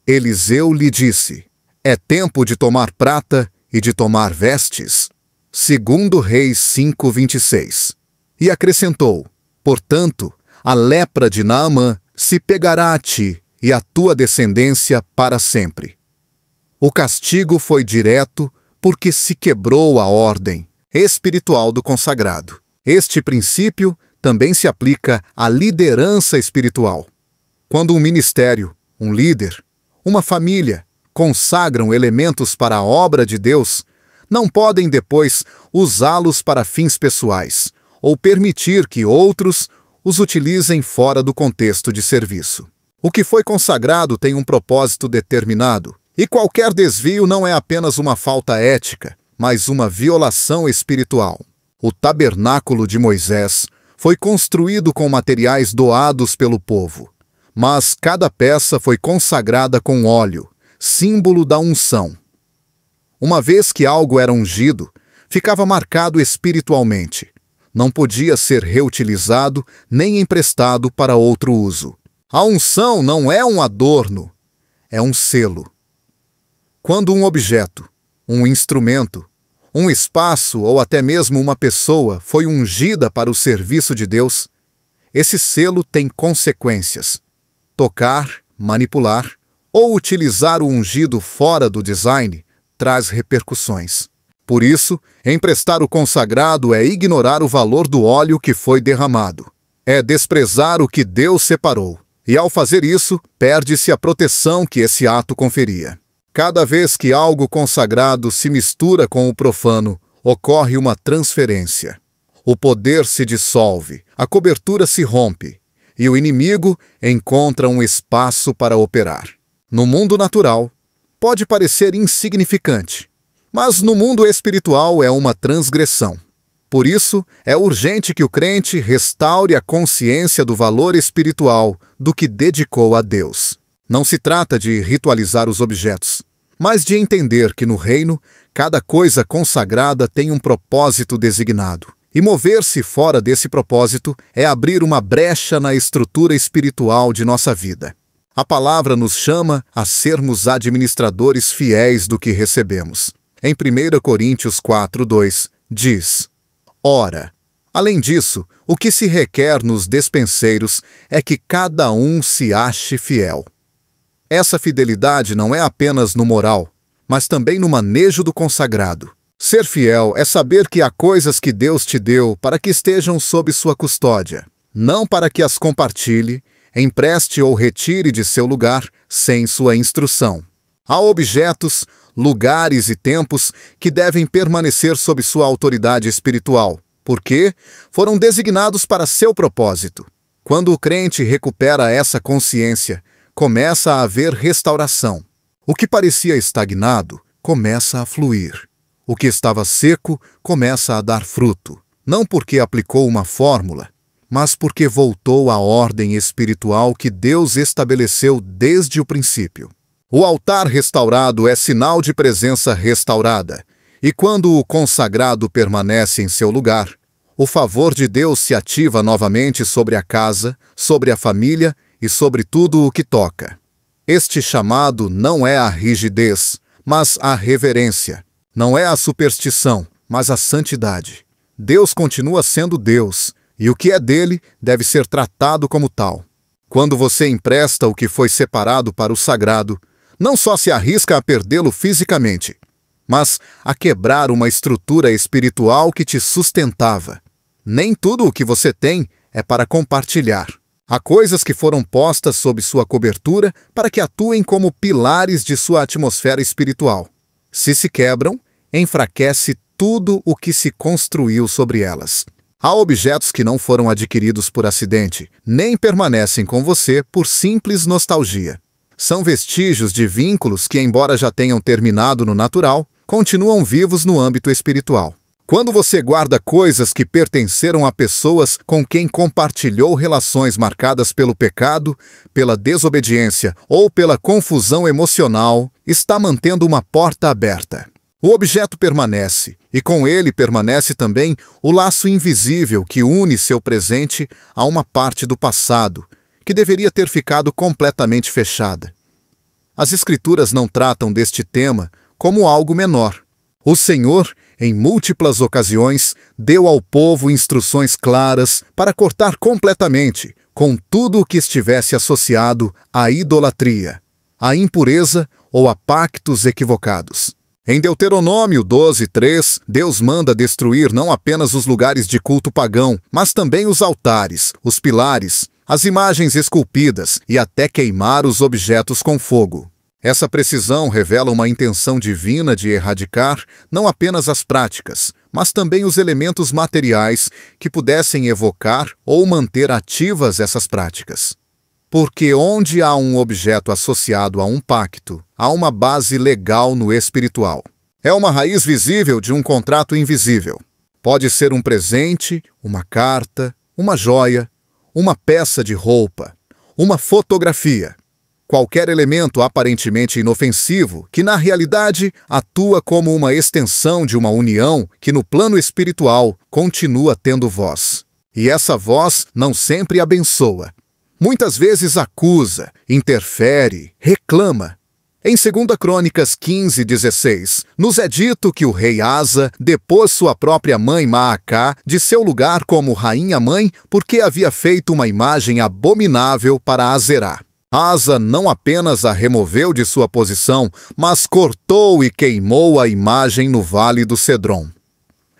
Eliseu lhe disse: é tempo de tomar prata e de tomar vestes. 2 Reis 5:26. E acrescentou: portanto, a lepra de Naamã se pegará a ti e a tua descendência para sempre. O castigo foi direto porque se quebrou a ordem espiritual do consagrado. Este princípio também se aplica à liderança espiritual. Quando um ministério, um líder, uma família consagram elementos para a obra de Deus, não podem depois usá-los para fins pessoais ou permitir que outros os utilizem fora do contexto de serviço. O que foi consagrado tem um propósito determinado, e qualquer desvio não é apenas uma falta ética, mas uma violação espiritual. O tabernáculo de Moisés foi construído com materiais doados pelo povo, mas cada peça foi consagrada com óleo, símbolo da unção. Uma vez que algo era ungido, ficava marcado espiritualmente. Não podia ser reutilizado nem emprestado para outro uso. A unção não é um adorno, é um selo. Quando um objeto, um instrumento, um espaço ou até mesmo uma pessoa foi ungida para o serviço de Deus, esse selo tem consequências. Tocar, manipular ou utilizar o ungido fora do design traz repercussões. Por isso, emprestar o consagrado é ignorar o valor do óleo que foi derramado. É desprezar o que Deus separou. E ao fazer isso, perde-se a proteção que esse ato conferia. Cada vez que algo consagrado se mistura com o profano, ocorre uma transferência. O poder se dissolve, a cobertura se rompe, e o inimigo encontra um espaço para operar. No mundo natural, pode parecer insignificante, mas no mundo espiritual é uma transgressão. Por isso, é urgente que o crente restaure a consciência do valor espiritual do que dedicou a Deus. Não se trata de ritualizar os objetos, mas de entender que no reino, cada coisa consagrada tem um propósito designado. E mover-se fora desse propósito é abrir uma brecha na estrutura espiritual de nossa vida. A palavra nos chama a sermos administradores fiéis do que recebemos. Em 1 Coríntios 4:2, diz: ora, além disso, o que se requer nos despenseiros é que cada um se ache fiel. Essa fidelidade não é apenas no moral, mas também no manejo do consagrado. Ser fiel é saber que há coisas que Deus te deu para que estejam sob sua custódia, não para que as compartilhe, empreste ou retire de seu lugar sem sua instrução. Há objetos, lugares e tempos que devem permanecer sob sua autoridade espiritual, porque foram designados para seu propósito. Quando o crente recupera essa consciência, começa a haver restauração. O que parecia estagnado começa a fluir. O que estava seco começa a dar fruto, não porque aplicou uma fórmula, mas porque voltou à ordem espiritual que Deus estabeleceu desde o princípio. O altar restaurado é sinal de presença restaurada, e quando o consagrado permanece em seu lugar, O favor de Deus se ativa novamente sobre a casa, sobre a família e sobre tudo o que toca. Este chamado não é a rigidez, mas a reverência. Não é a superstição, mas a santidade. Deus continua sendo Deus, e o que é dele deve ser tratado como tal. Quando você empresta o que foi separado para o sagrado, não só se arrisca a perdê-lo fisicamente, mas a quebrar uma estrutura espiritual que te sustentava. Nem tudo o que você tem é para compartilhar. Há coisas que foram postas sob sua cobertura para que atuem como pilares de sua atmosfera espiritual. Se se quebram, enfraquece tudo o que se construiu sobre elas. Há objetos que não foram adquiridos por acidente, nem permanecem com você por simples nostalgia. São vestígios de vínculos que, embora já tenham terminado no natural, continuam vivos no âmbito espiritual. Quando você guarda coisas que pertenceram a pessoas com quem compartilhou relações marcadas pelo pecado, pela desobediência ou pela confusão emocional, está mantendo uma porta aberta. O objeto permanece, e com ele permanece também o laço invisível que une seu presente a uma parte do passado, que deveria ter ficado completamente fechada. As Escrituras não tratam deste tema como algo menor. O Senhor, em múltiplas ocasiões, deu ao povo instruções claras para cortar completamente com tudo o que estivesse associado à idolatria, à impureza ou a pactos equivocados. Em Deuteronômio 12:3, Deus manda destruir não apenas os lugares de culto pagão, mas também os altares, os pilares, as imagens esculpidas e até queimar os objetos com fogo. Essa precisão revela uma intenção divina de erradicar não apenas as práticas, mas também os elementos materiais que pudessem evocar ou manter ativas essas práticas. Porque onde há um objeto associado a um pacto, há uma base legal no espiritual. É uma raiz visível de um contrato invisível. Pode ser um presente, uma carta, uma joia, uma peça de roupa, uma fotografia. Qualquer elemento aparentemente inofensivo, que na realidade atua como uma extensão de uma união que no plano espiritual continua tendo voz. E essa voz não sempre abençoa. Muitas vezes acusa, interfere, reclama. Em 2 Crônicas 15:16, nos é dito que o rei Asa depôs sua própria mãe Maacá de seu lugar como rainha-mãe porque havia feito uma imagem abominável para Aserá. Asa não apenas a removeu de sua posição, mas cortou e queimou a imagem no Vale do Cedron.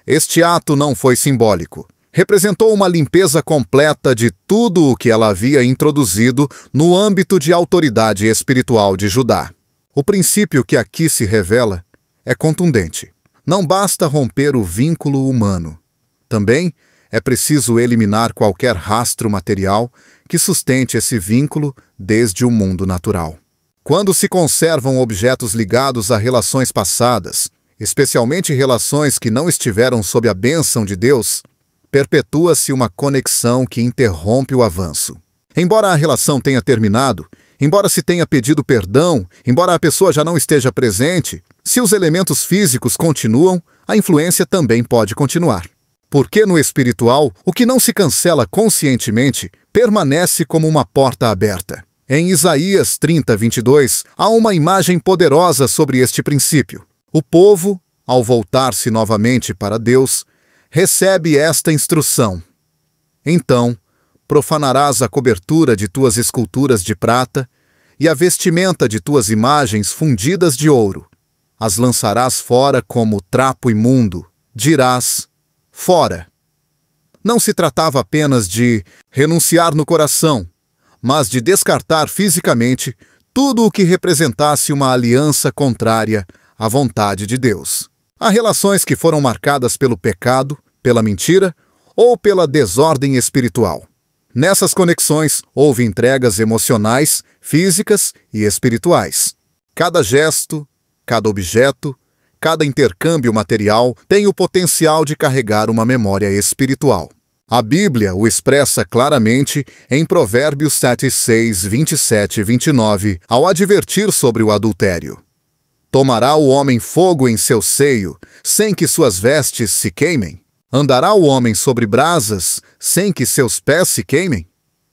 Este ato não foi simbólico. Representou uma limpeza completa de tudo o que ela havia introduzido no âmbito de autoridade espiritual de Judá. O princípio que aqui se revela é contundente. Não basta romper o vínculo humano. Também é preciso eliminar qualquer rastro material que sustente esse vínculo desde o mundo natural. Quando se conservam objetos ligados a relações passadas, especialmente relações que não estiveram sob a bênção de Deus, perpetua-se uma conexão que interrompe o avanço. Embora a relação tenha terminado, embora se tenha pedido perdão, embora a pessoa já não esteja presente, se os elementos físicos continuam, a influência também pode continuar. Porque no espiritual, o que não se cancela conscientemente permanece como uma porta aberta. Em Isaías 30:22, há uma imagem poderosa sobre este princípio. O povo, ao voltar-se novamente para Deus, recebe esta instrução. Então, profanarás a cobertura de tuas esculturas de prata e a vestimenta de tuas imagens fundidas de ouro. As lançarás fora como trapo imundo. Dirás: fora. Não se tratava apenas de renunciar no coração, mas de descartar fisicamente tudo o que representasse uma aliança contrária à vontade de Deus. Há relações que foram marcadas pelo pecado, pela mentira ou pela desordem espiritual. Nessas conexões, houve entregas emocionais, físicas e espirituais. Cada gesto, cada objeto, cada intercâmbio material tem o potencial de carregar uma memória espiritual. A Bíblia o expressa claramente em Provérbios 7:6, 27 e 29, ao advertir sobre o adultério. Tomará o homem fogo em seu seio, sem que suas vestes se queimem? Andará o homem sobre brasas sem que seus pés se queimem?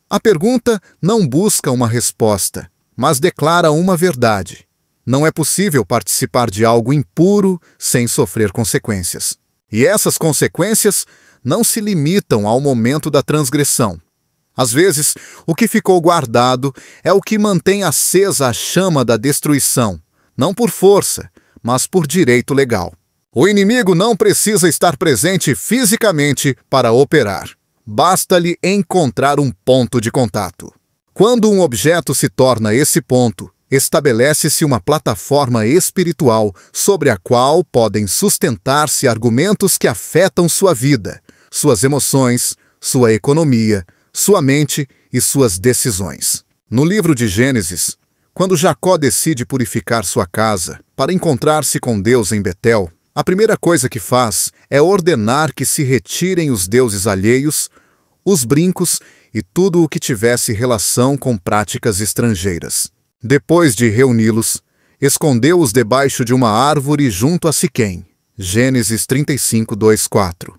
A pergunta não busca uma resposta, mas declara uma verdade. Não é possível participar de algo impuro sem sofrer consequências. E essas consequências não se limitam ao momento da transgressão. Às vezes, o que ficou guardado é o que mantém acesa a chama da destruição, não por força, mas por direito legal. O inimigo não precisa estar presente fisicamente para operar. Basta-lhe encontrar um ponto de contato. Quando um objeto se torna esse ponto, estabelece-se uma plataforma espiritual sobre a qual podem sustentar-se argumentos que afetam sua vida, suas emoções, sua economia, sua mente e suas decisões. No livro de Gênesis, quando Jacó decide purificar sua casa para encontrar-se com Deus em Betel, a primeira coisa que faz é ordenar que se retirem os deuses alheios, os brincos e tudo o que tivesse relação com práticas estrangeiras. Depois de reuni-los, escondeu-os debaixo de uma árvore junto a Siquém. Gênesis 35, 2-4.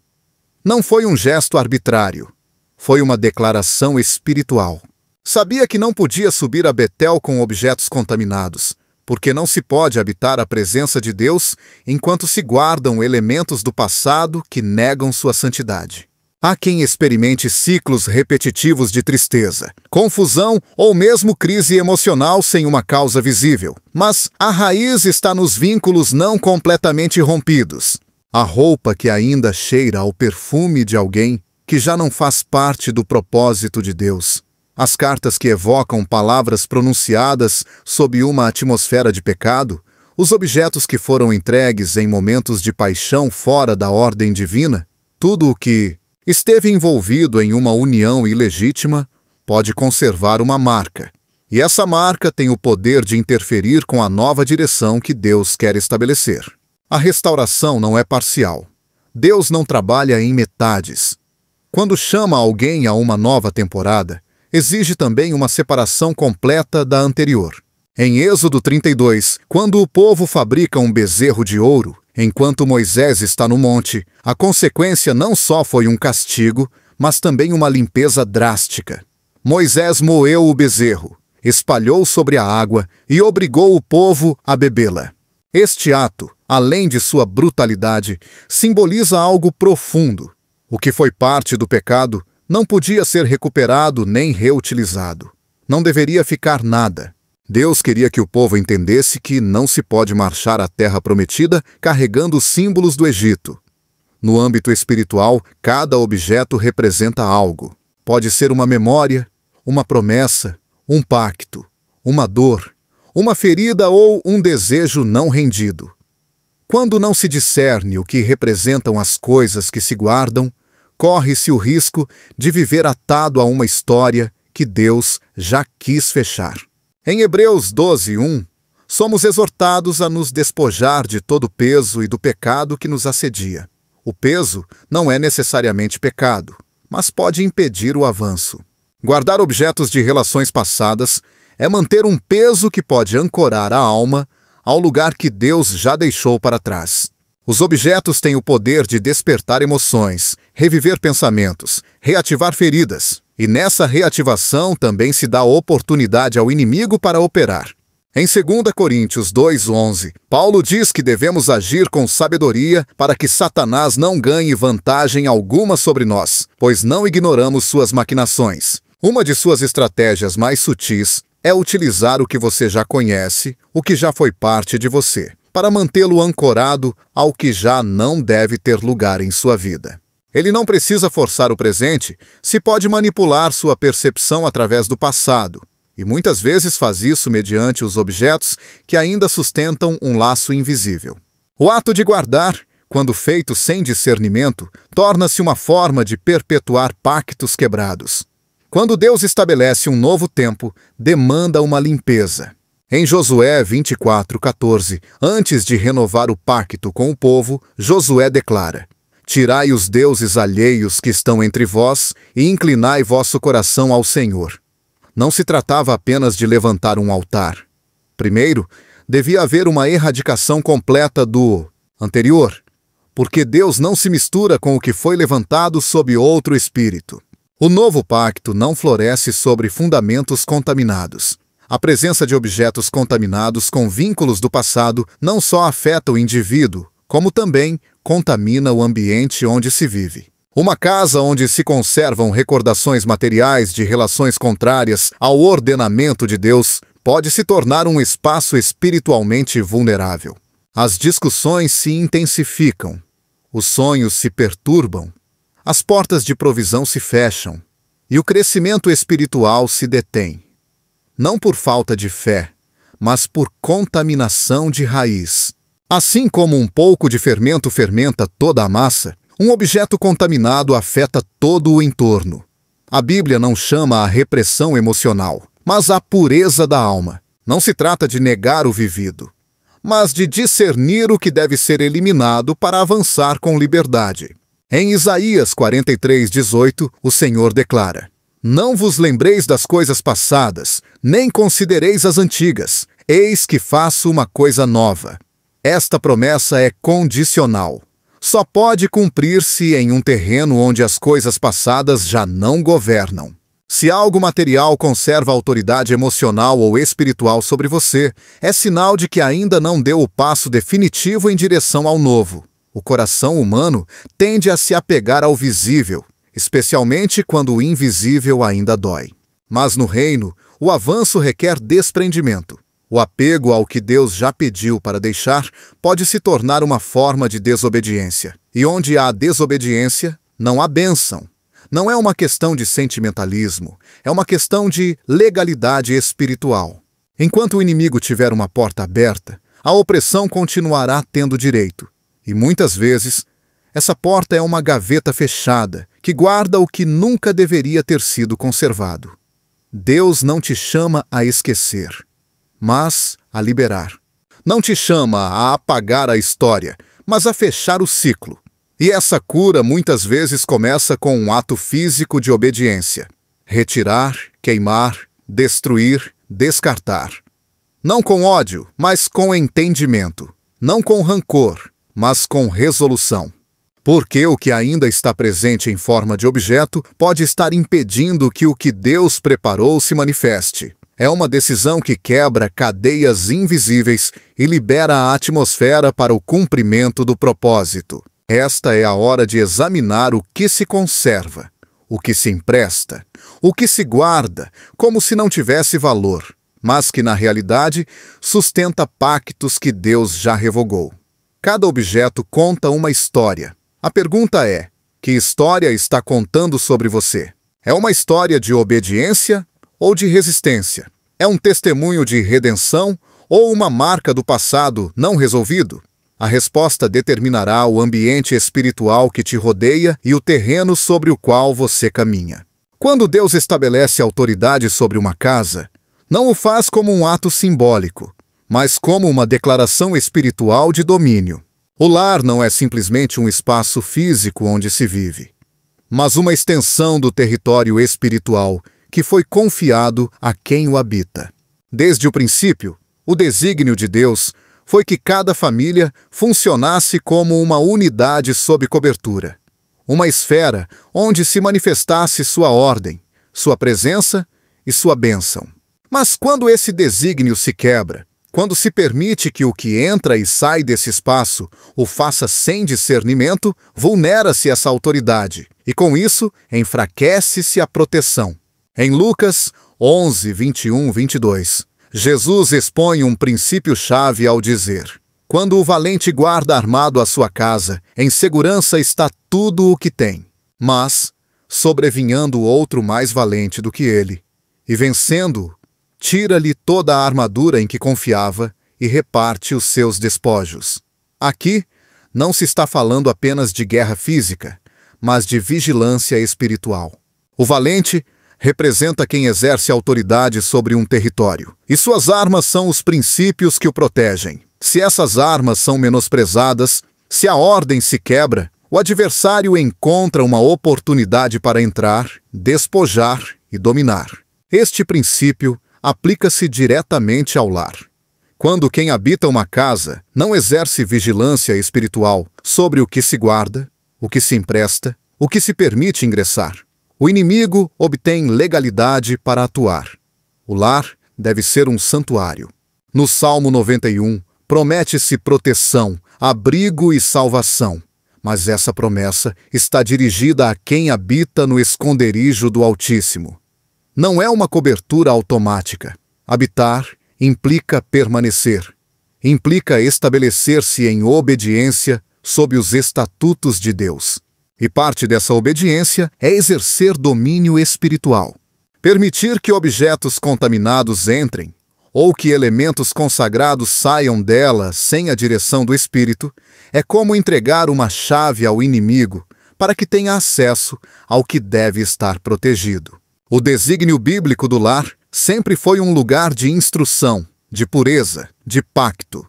Não foi um gesto arbitrário. Foi uma declaração espiritual. Sabia que não podia subir a Betel com objetos contaminados, porque não se pode habitar a presença de Deus enquanto se guardam elementos do passado que negam sua santidade. Há quem experimente ciclos repetitivos de tristeza, confusão ou mesmo crise emocional sem uma causa visível. Mas a raiz está nos vínculos não completamente rompidos. A roupa que ainda cheira ao perfume de alguém que já não faz parte do propósito de Deus. As cartas que evocam palavras pronunciadas sob uma atmosfera de pecado, os objetos que foram entregues em momentos de paixão fora da ordem divina, tudo o que esteve envolvido em uma união ilegítima pode conservar uma marca. E essa marca tem o poder de interferir com a nova direção que Deus quer estabelecer. A restauração não é parcial. Deus não trabalha em metades. Quando chama alguém a uma nova temporada, exige também uma separação completa da anterior. Em Êxodo 32, quando o povo fabrica um bezerro de ouro, enquanto Moisés está no monte, a consequência não só foi um castigo, mas também uma limpeza drástica. Moisés moeu o bezerro, espalhou sobre a água e obrigou o povo a bebê-la. Este ato, além de sua brutalidade, simboliza algo profundo. O que foi parte do pecado não podia ser recuperado nem reutilizado. Não deveria ficar nada. Deus queria que o povo entendesse que não se pode marchar à terra prometida carregando os símbolos do Egito. No âmbito espiritual, cada objeto representa algo. Pode ser uma memória, uma promessa, um pacto, uma dor, uma ferida ou um desejo não rendido. Quando não se discerne o que representam as coisas que se guardam, corre-se o risco de viver atado a uma história que Deus já quis fechar. Em Hebreus 12:1, somos exortados a nos despojar de todo o peso e do pecado que nos assedia. O peso não é necessariamente pecado, mas pode impedir o avanço. Guardar objetos de relações passadas é manter um peso que pode ancorar a alma ao lugar que Deus já deixou para trás. Os objetos têm o poder de despertar emoções, reviver pensamentos, reativar feridas. E nessa reativação também se dá oportunidade ao inimigo para operar. Em 2 Coríntios 2:11, Paulo diz que devemos agir com sabedoria para que Satanás não ganhe vantagem alguma sobre nós, pois não ignoramos suas maquinações. Uma de suas estratégias mais sutis é utilizar o que você já conhece, o que já foi parte de você, para mantê-lo ancorado ao que já não deve ter lugar em sua vida. Ele não precisa forçar o presente, se pode manipular sua percepção através do passado, e muitas vezes faz isso mediante os objetos que ainda sustentam um laço invisível. O ato de guardar, quando feito sem discernimento, torna-se uma forma de perpetuar pactos quebrados. Quando Deus estabelece um novo tempo, demanda uma limpeza. Em Josué 24:14, antes de renovar o pacto com o povo, Josué declara: Tirai os deuses alheios que estão entre vós e inclinai vosso coração ao Senhor. Não se tratava apenas de levantar um altar. Primeiro, devia haver uma erradicação completa do anterior, porque Deus não se mistura com o que foi levantado sob outro espírito. O novo pacto não floresce sobre fundamentos contaminados. A presença de objetos contaminados com vínculos do passado não só afeta o indivíduo, como também contamina o ambiente onde se vive. Uma casa onde se conservam recordações materiais de relações contrárias ao ordenamento de Deus pode se tornar um espaço espiritualmente vulnerável. As discussões se intensificam, os sonhos se perturbam, as portas de provisão se fecham e o crescimento espiritual se detém. Não por falta de fé, mas por contaminação de raiz. Assim como um pouco de fermento fermenta toda a massa, um objeto contaminado afeta todo o entorno. A Bíblia não chama a repressão emocional, mas a pureza da alma. Não se trata de negar o vivido, mas de discernir o que deve ser eliminado para avançar com liberdade. Em Isaías 43:18, o Senhor declara: Não vos lembreis das coisas passadas, nem considereis as antigas. Eis que faço uma coisa nova. Esta promessa é condicional. Só pode cumprir-se em um terreno onde as coisas passadas já não governam. Se algo material conserva autoridade emocional ou espiritual sobre você, é sinal de que ainda não deu o passo definitivo em direção ao novo. O coração humano tende a se apegar ao visível, especialmente quando o invisível ainda dói. Mas no reino, o avanço requer desprendimento. O apego ao que Deus já pediu para deixar pode se tornar uma forma de desobediência. E onde há desobediência, não há bênção. Não é uma questão de sentimentalismo, é uma questão de legalidade espiritual. Enquanto o inimigo tiver uma porta aberta, a opressão continuará tendo direito. E muitas vezes, essa porta é uma gaveta fechada que guarda o que nunca deveria ter sido conservado. Deus não te chama a esquecer, mas a liberar. Não te chama a apagar a história, mas a fechar o ciclo. E essa cura muitas vezes começa com um ato físico de obediência. Retirar, queimar, destruir, descartar. Não com ódio, mas com entendimento. Não com rancor, mas com resolução. Porque o que ainda está presente em forma de objeto pode estar impedindo que o que Deus preparou se manifeste. É uma decisão que quebra cadeias invisíveis e libera a atmosfera para o cumprimento do propósito. Esta é a hora de examinar o que se conserva, o que se empresta, o que se guarda, como se não tivesse valor, mas que na realidade sustenta pactos que Deus já revogou. Cada objeto conta uma história. A pergunta é: que história está contando sobre você? É uma história de obediência ou de resistência? É um testemunho de redenção ou uma marca do passado não resolvido? A resposta determinará o ambiente espiritual que te rodeia e o terreno sobre o qual você caminha. Quando Deus estabelece autoridade sobre uma casa, não o faz como um ato simbólico, mas como uma declaração espiritual de domínio. O lar não é simplesmente um espaço físico onde se vive, mas uma extensão do território espiritual que foi confiado a quem o habita. Desde o princípio, o desígnio de Deus foi que cada família funcionasse como uma unidade sob cobertura, uma esfera onde se manifestasse sua ordem, sua presença e sua bênção. Mas quando esse desígnio se quebra, quando se permite que o que entra e sai desse espaço o faça sem discernimento, vulnera-se essa autoridade, e com isso enfraquece-se a proteção. Em Lucas 11, 21, 22, Jesus expõe um princípio-chave ao dizer: quando o valente guarda armado a sua casa, em segurança está tudo o que tem. Mas, sobrevinhando outro mais valente do que ele, e vencendo-o, tira-lhe toda a armadura em que confiava e reparte os seus despojos. Aqui, não se está falando apenas de guerra física, mas de vigilância espiritual. O valente representa quem exerce autoridade sobre um território, e suas armas são os princípios que o protegem. Se essas armas são menosprezadas, se a ordem se quebra, o adversário encontra uma oportunidade para entrar, despojar e dominar. Este princípio aplica-se diretamente ao lar. Quando quem habita uma casa não exerce vigilância espiritual sobre o que se guarda, o que se empresta, o que se permite ingressar, o inimigo obtém legalidade para atuar. O lar deve ser um santuário. No Salmo 91, promete-se proteção, abrigo e salvação, mas essa promessa está dirigida a quem habita no esconderijo do Altíssimo. Não é uma cobertura automática. Habitar implica permanecer, implica estabelecer-se em obediência sob os estatutos de Deus. E parte dessa obediência é exercer domínio espiritual. Permitir que objetos contaminados entrem, ou que elementos consagrados saiam dela sem a direção do Espírito, é como entregar uma chave ao inimigo para que tenha acesso ao que deve estar protegido. O desígnio bíblico do lar sempre foi um lugar de instrução, de pureza, de pacto.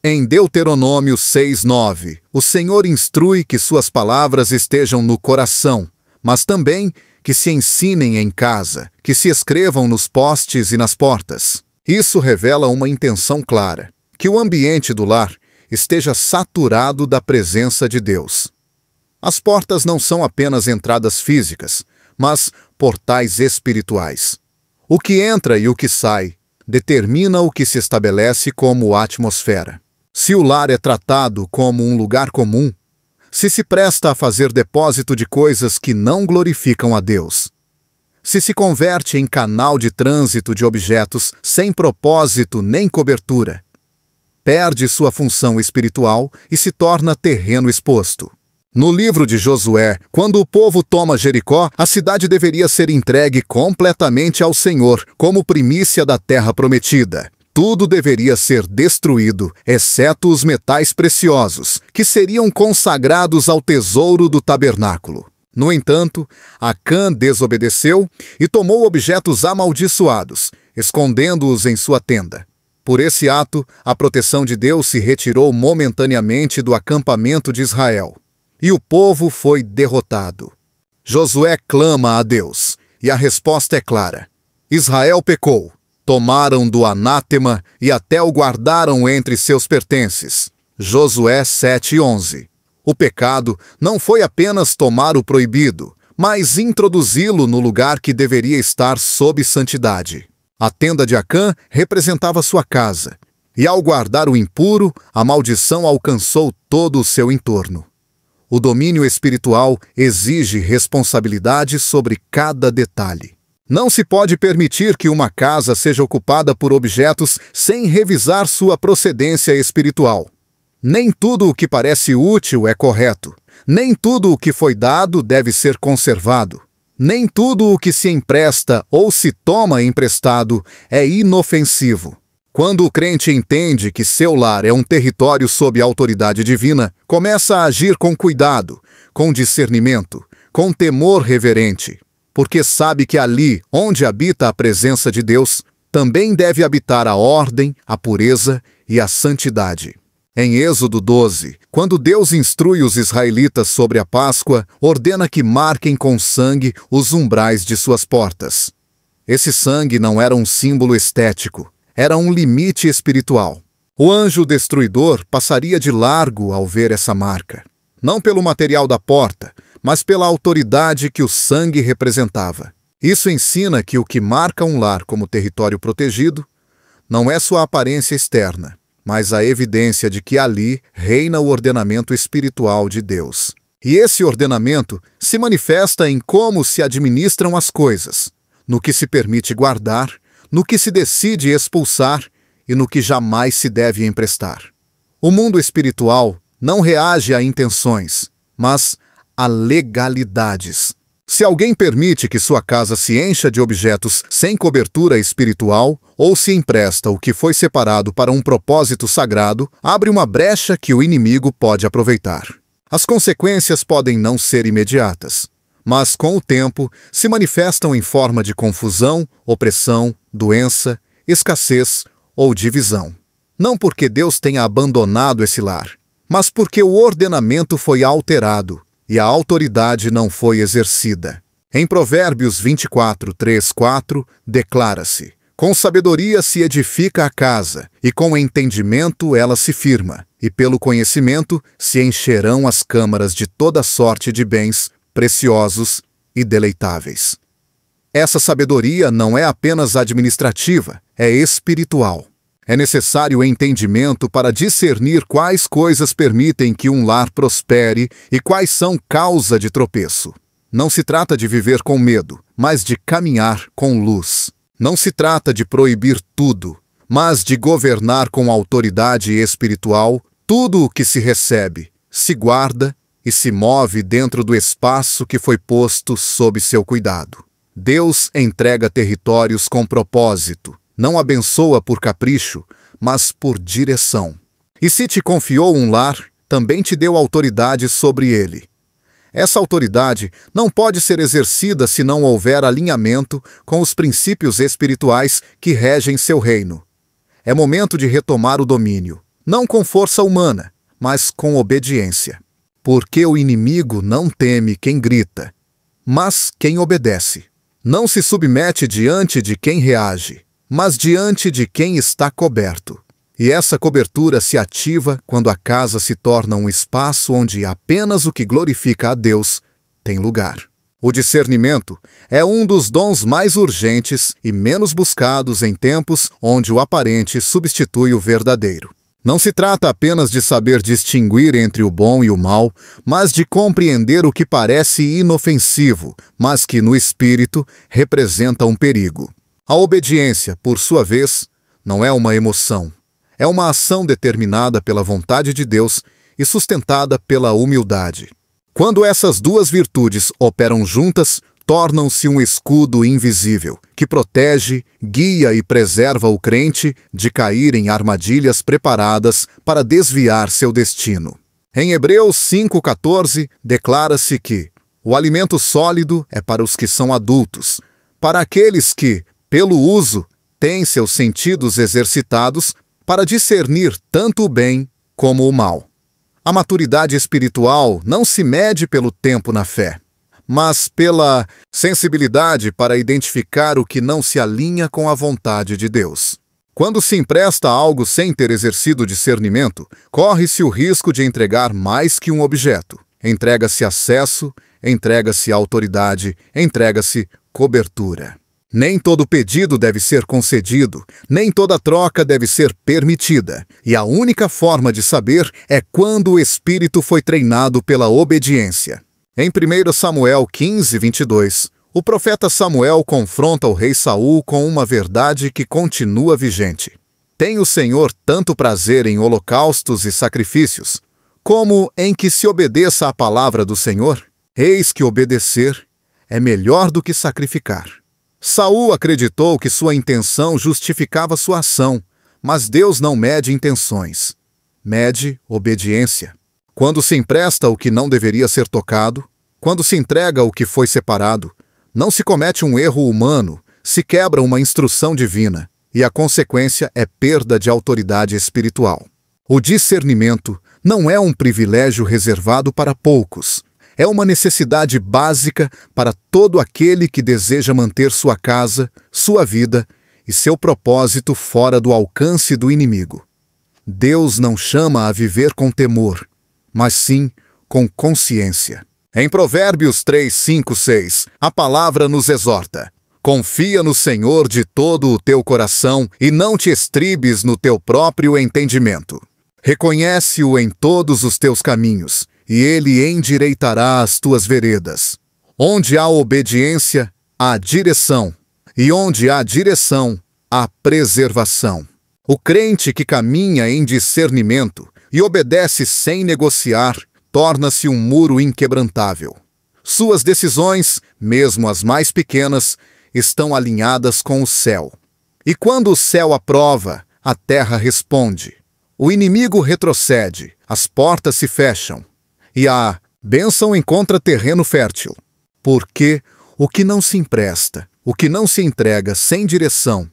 Em Deuteronômio 6:9, o Senhor instrui que suas palavras estejam no coração, mas também que se ensinem em casa, que se escrevam nos postes e nas portas. Isso revela uma intenção clara, que o ambiente do lar esteja saturado da presença de Deus. As portas não são apenas entradas físicas, mas portais espirituais. O que entra e o que sai determina o que se estabelece como atmosfera. Se o lar é tratado como um lugar comum, se presta a fazer depósito de coisas que não glorificam a Deus, se converte em canal de trânsito de objetos sem propósito nem cobertura, perde sua função espiritual e se torna terreno exposto. No livro de Josué, quando o povo toma Jericó, a cidade deveria ser entregue completamente ao Senhor, como primícia da terra prometida. Tudo deveria ser destruído, exceto os metais preciosos, que seriam consagrados ao tesouro do tabernáculo. No entanto, Acã desobedeceu e tomou objetos amaldiçoados, escondendo-os em sua tenda. Por esse ato, a proteção de Deus se retirou momentaneamente do acampamento de Israel, e o povo foi derrotado. Josué clama a Deus, e a resposta é clara. Israel pecou. Tomaram do anátema e até o guardaram entre seus pertences. Josué 7:11. O pecado não foi apenas tomar o proibido, mas introduzi-lo no lugar que deveria estar sob santidade. A tenda de Acã representava sua casa, e ao guardar o impuro, a maldição alcançou todo o seu entorno. O domínio espiritual exige responsabilidade sobre cada detalhe. Não se pode permitir que uma casa seja ocupada por objetos sem revisar sua procedência espiritual. Nem tudo o que parece útil é correto. Nem tudo o que foi dado deve ser conservado. Nem tudo o que se empresta ou se toma emprestado é inofensivo. Quando o crente entende que seu lar é um território sob autoridade divina, começa a agir com cuidado, com discernimento, com temor reverente, porque sabe que ali, onde habita a presença de Deus, também deve habitar a ordem, a pureza e a santidade. Em Êxodo 12, quando Deus instrui os israelitas sobre a Páscoa, ordena que marquem com sangue os umbrais de suas portas. Esse sangue não era um símbolo estético, era um limite espiritual. O anjo destruidor passaria de largo ao ver essa marca, não pelo material da porta, mas pela autoridade que o sangue representava. Isso ensina que o que marca um lar como território protegido não é sua aparência externa, mas a evidência de que ali reina o ordenamento espiritual de Deus. E esse ordenamento se manifesta em como se administram as coisas, no que se permite guardar, no que se decide expulsar e no que jamais se deve emprestar. O mundo espiritual não reage a intenções, mas a legalidades. Se alguém permite que sua casa se encha de objetos sem cobertura espiritual ou se empresta o que foi separado para um propósito sagrado, abre uma brecha que o inimigo pode aproveitar. As consequências podem não ser imediatas, mas com o tempo se manifestam em forma de confusão, opressão, doença, escassez ou divisão. Não porque Deus tenha abandonado esse lar, mas porque o ordenamento foi alterado e a autoridade não foi exercida. Em Provérbios 24:3-4, declara-se: Com sabedoria se edifica a casa, e com entendimento ela se firma, e pelo conhecimento se encherão as câmaras de toda sorte de bens preciosos e deleitáveis. Essa sabedoria não é apenas administrativa, é espiritual. É necessário entendimento para discernir quais coisas permitem que um lar prospere e quais são causa de tropeço. Não se trata de viver com medo, mas de caminhar com luz. Não se trata de proibir tudo, mas de governar com autoridade espiritual tudo o que se recebe, se guarda e se move dentro do espaço que foi posto sob seu cuidado. Deus entrega territórios com propósito, não abençoa por capricho, mas por direção. E se te confiou um lar, também te deu autoridade sobre ele. Essa autoridade não pode ser exercida se não houver alinhamento com os princípios espirituais que regem seu reino. É momento de retomar o domínio, não com força humana, mas com obediência. Porque o inimigo não teme quem grita, mas quem obedece. Não se submete diante de quem reage, mas diante de quem está coberto. E essa cobertura se ativa quando a casa se torna um espaço onde apenas o que glorifica a Deus tem lugar. O discernimento é um dos dons mais urgentes e menos buscados em tempos onde o aparente substitui o verdadeiro. Não se trata apenas de saber distinguir entre o bom e o mal, mas de compreender o que parece inofensivo, mas que no espírito representa um perigo. A obediência, por sua vez, não é uma emoção. É uma ação determinada pela vontade de Deus e sustentada pela humildade. Quando essas duas virtudes operam juntas, tornam-se um escudo invisível, que protege, guia e preserva o crente de cair em armadilhas preparadas para desviar seu destino. Em Hebreus 5,14, declara-se que o alimento sólido é para os que são adultos, para aqueles que, pelo uso, têm seus sentidos exercitados para discernir tanto o bem como o mal. A maturidade espiritual não se mede pelo tempo na fé, mas pela sensibilidade para identificar o que não se alinha com a vontade de Deus. Quando se empresta algo sem ter exercido discernimento, corre-se o risco de entregar mais que um objeto. Entrega-se acesso, entrega-se autoridade, entrega-se cobertura. Nem todo pedido deve ser concedido, nem toda troca deve ser permitida. E a única forma de saber é quando o espírito foi treinado pela obediência. Em 1 Samuel 15, 22, o profeta Samuel confronta o rei Saul com uma verdade que continua vigente. Tem o Senhor tanto prazer em holocaustos e sacrifícios, como em que se obedeça à palavra do Senhor? Eis que obedecer é melhor do que sacrificar. Saul acreditou que sua intenção justificava sua ação, mas Deus não mede intenções. Mede obediência. Quando se empresta o que não deveria ser tocado, quando se entrega o que foi separado, não se comete um erro humano, se quebra uma instrução divina, e a consequência é perda de autoridade espiritual. O discernimento não é um privilégio reservado para poucos. É uma necessidade básica para todo aquele que deseja manter sua casa, sua vida e seu propósito fora do alcance do inimigo. Deus não chama a viver com temor, mas sim com consciência. Em Provérbios 3, 5, 6, a palavra nos exorta: confia no Senhor de todo o teu coração e não te estribes no teu próprio entendimento. Reconhece-o em todos os teus caminhos, e ele endireitará as tuas veredas. Onde há obediência, há direção, e onde há direção, há preservação. O crente que caminha em discernimento e obedece sem negociar, torna-se um muro inquebrantável. Suas decisões, mesmo as mais pequenas, estão alinhadas com o céu. E quando o céu aprova, a terra responde. O inimigo retrocede, as portas se fecham, e a bênção encontra terreno fértil. Porque o que não se empresta, o que não se entrega sem direção,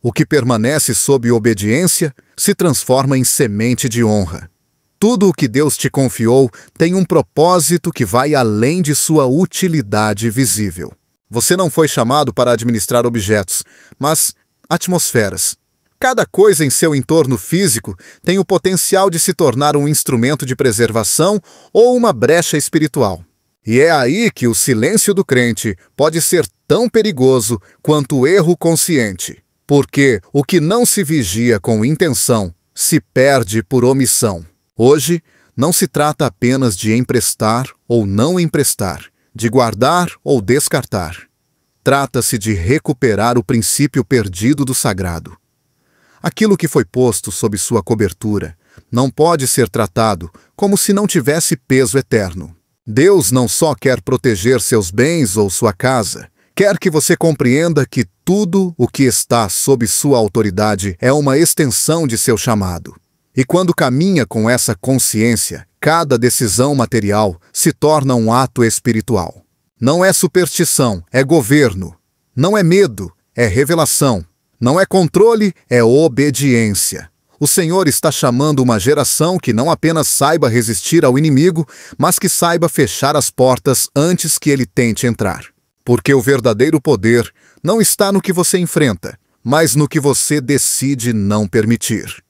o que permanece sob obediência, se transforma em semente de honra. Tudo o que Deus te confiou tem um propósito que vai além de sua utilidade visível. Você não foi chamado para administrar objetos, mas atmosferas. Cada coisa em seu entorno físico tem o potencial de se tornar um instrumento de preservação ou uma brecha espiritual. E é aí que o silêncio do crente pode ser tão perigoso quanto o erro consciente, porque o que não se vigia com intenção se perde por omissão. Hoje, não se trata apenas de emprestar ou não emprestar, de guardar ou descartar. Trata-se de recuperar o princípio perdido do sagrado. Aquilo que foi posto sob sua cobertura não pode ser tratado como se não tivesse peso eterno. Deus não só quer proteger seus bens ou sua casa, quer que você compreenda que tudo o que está sob sua autoridade é uma extensão de seu chamado. E quando caminha com essa consciência, cada decisão material se torna um ato espiritual. Não é superstição, é governo. Não é medo, é revelação. Não é controle, é obediência. O Senhor está chamando uma geração que não apenas saiba resistir ao inimigo, mas que saiba fechar as portas antes que ele tente entrar. Porque o verdadeiro poder não está no que você enfrenta, mas no que você decide não permitir.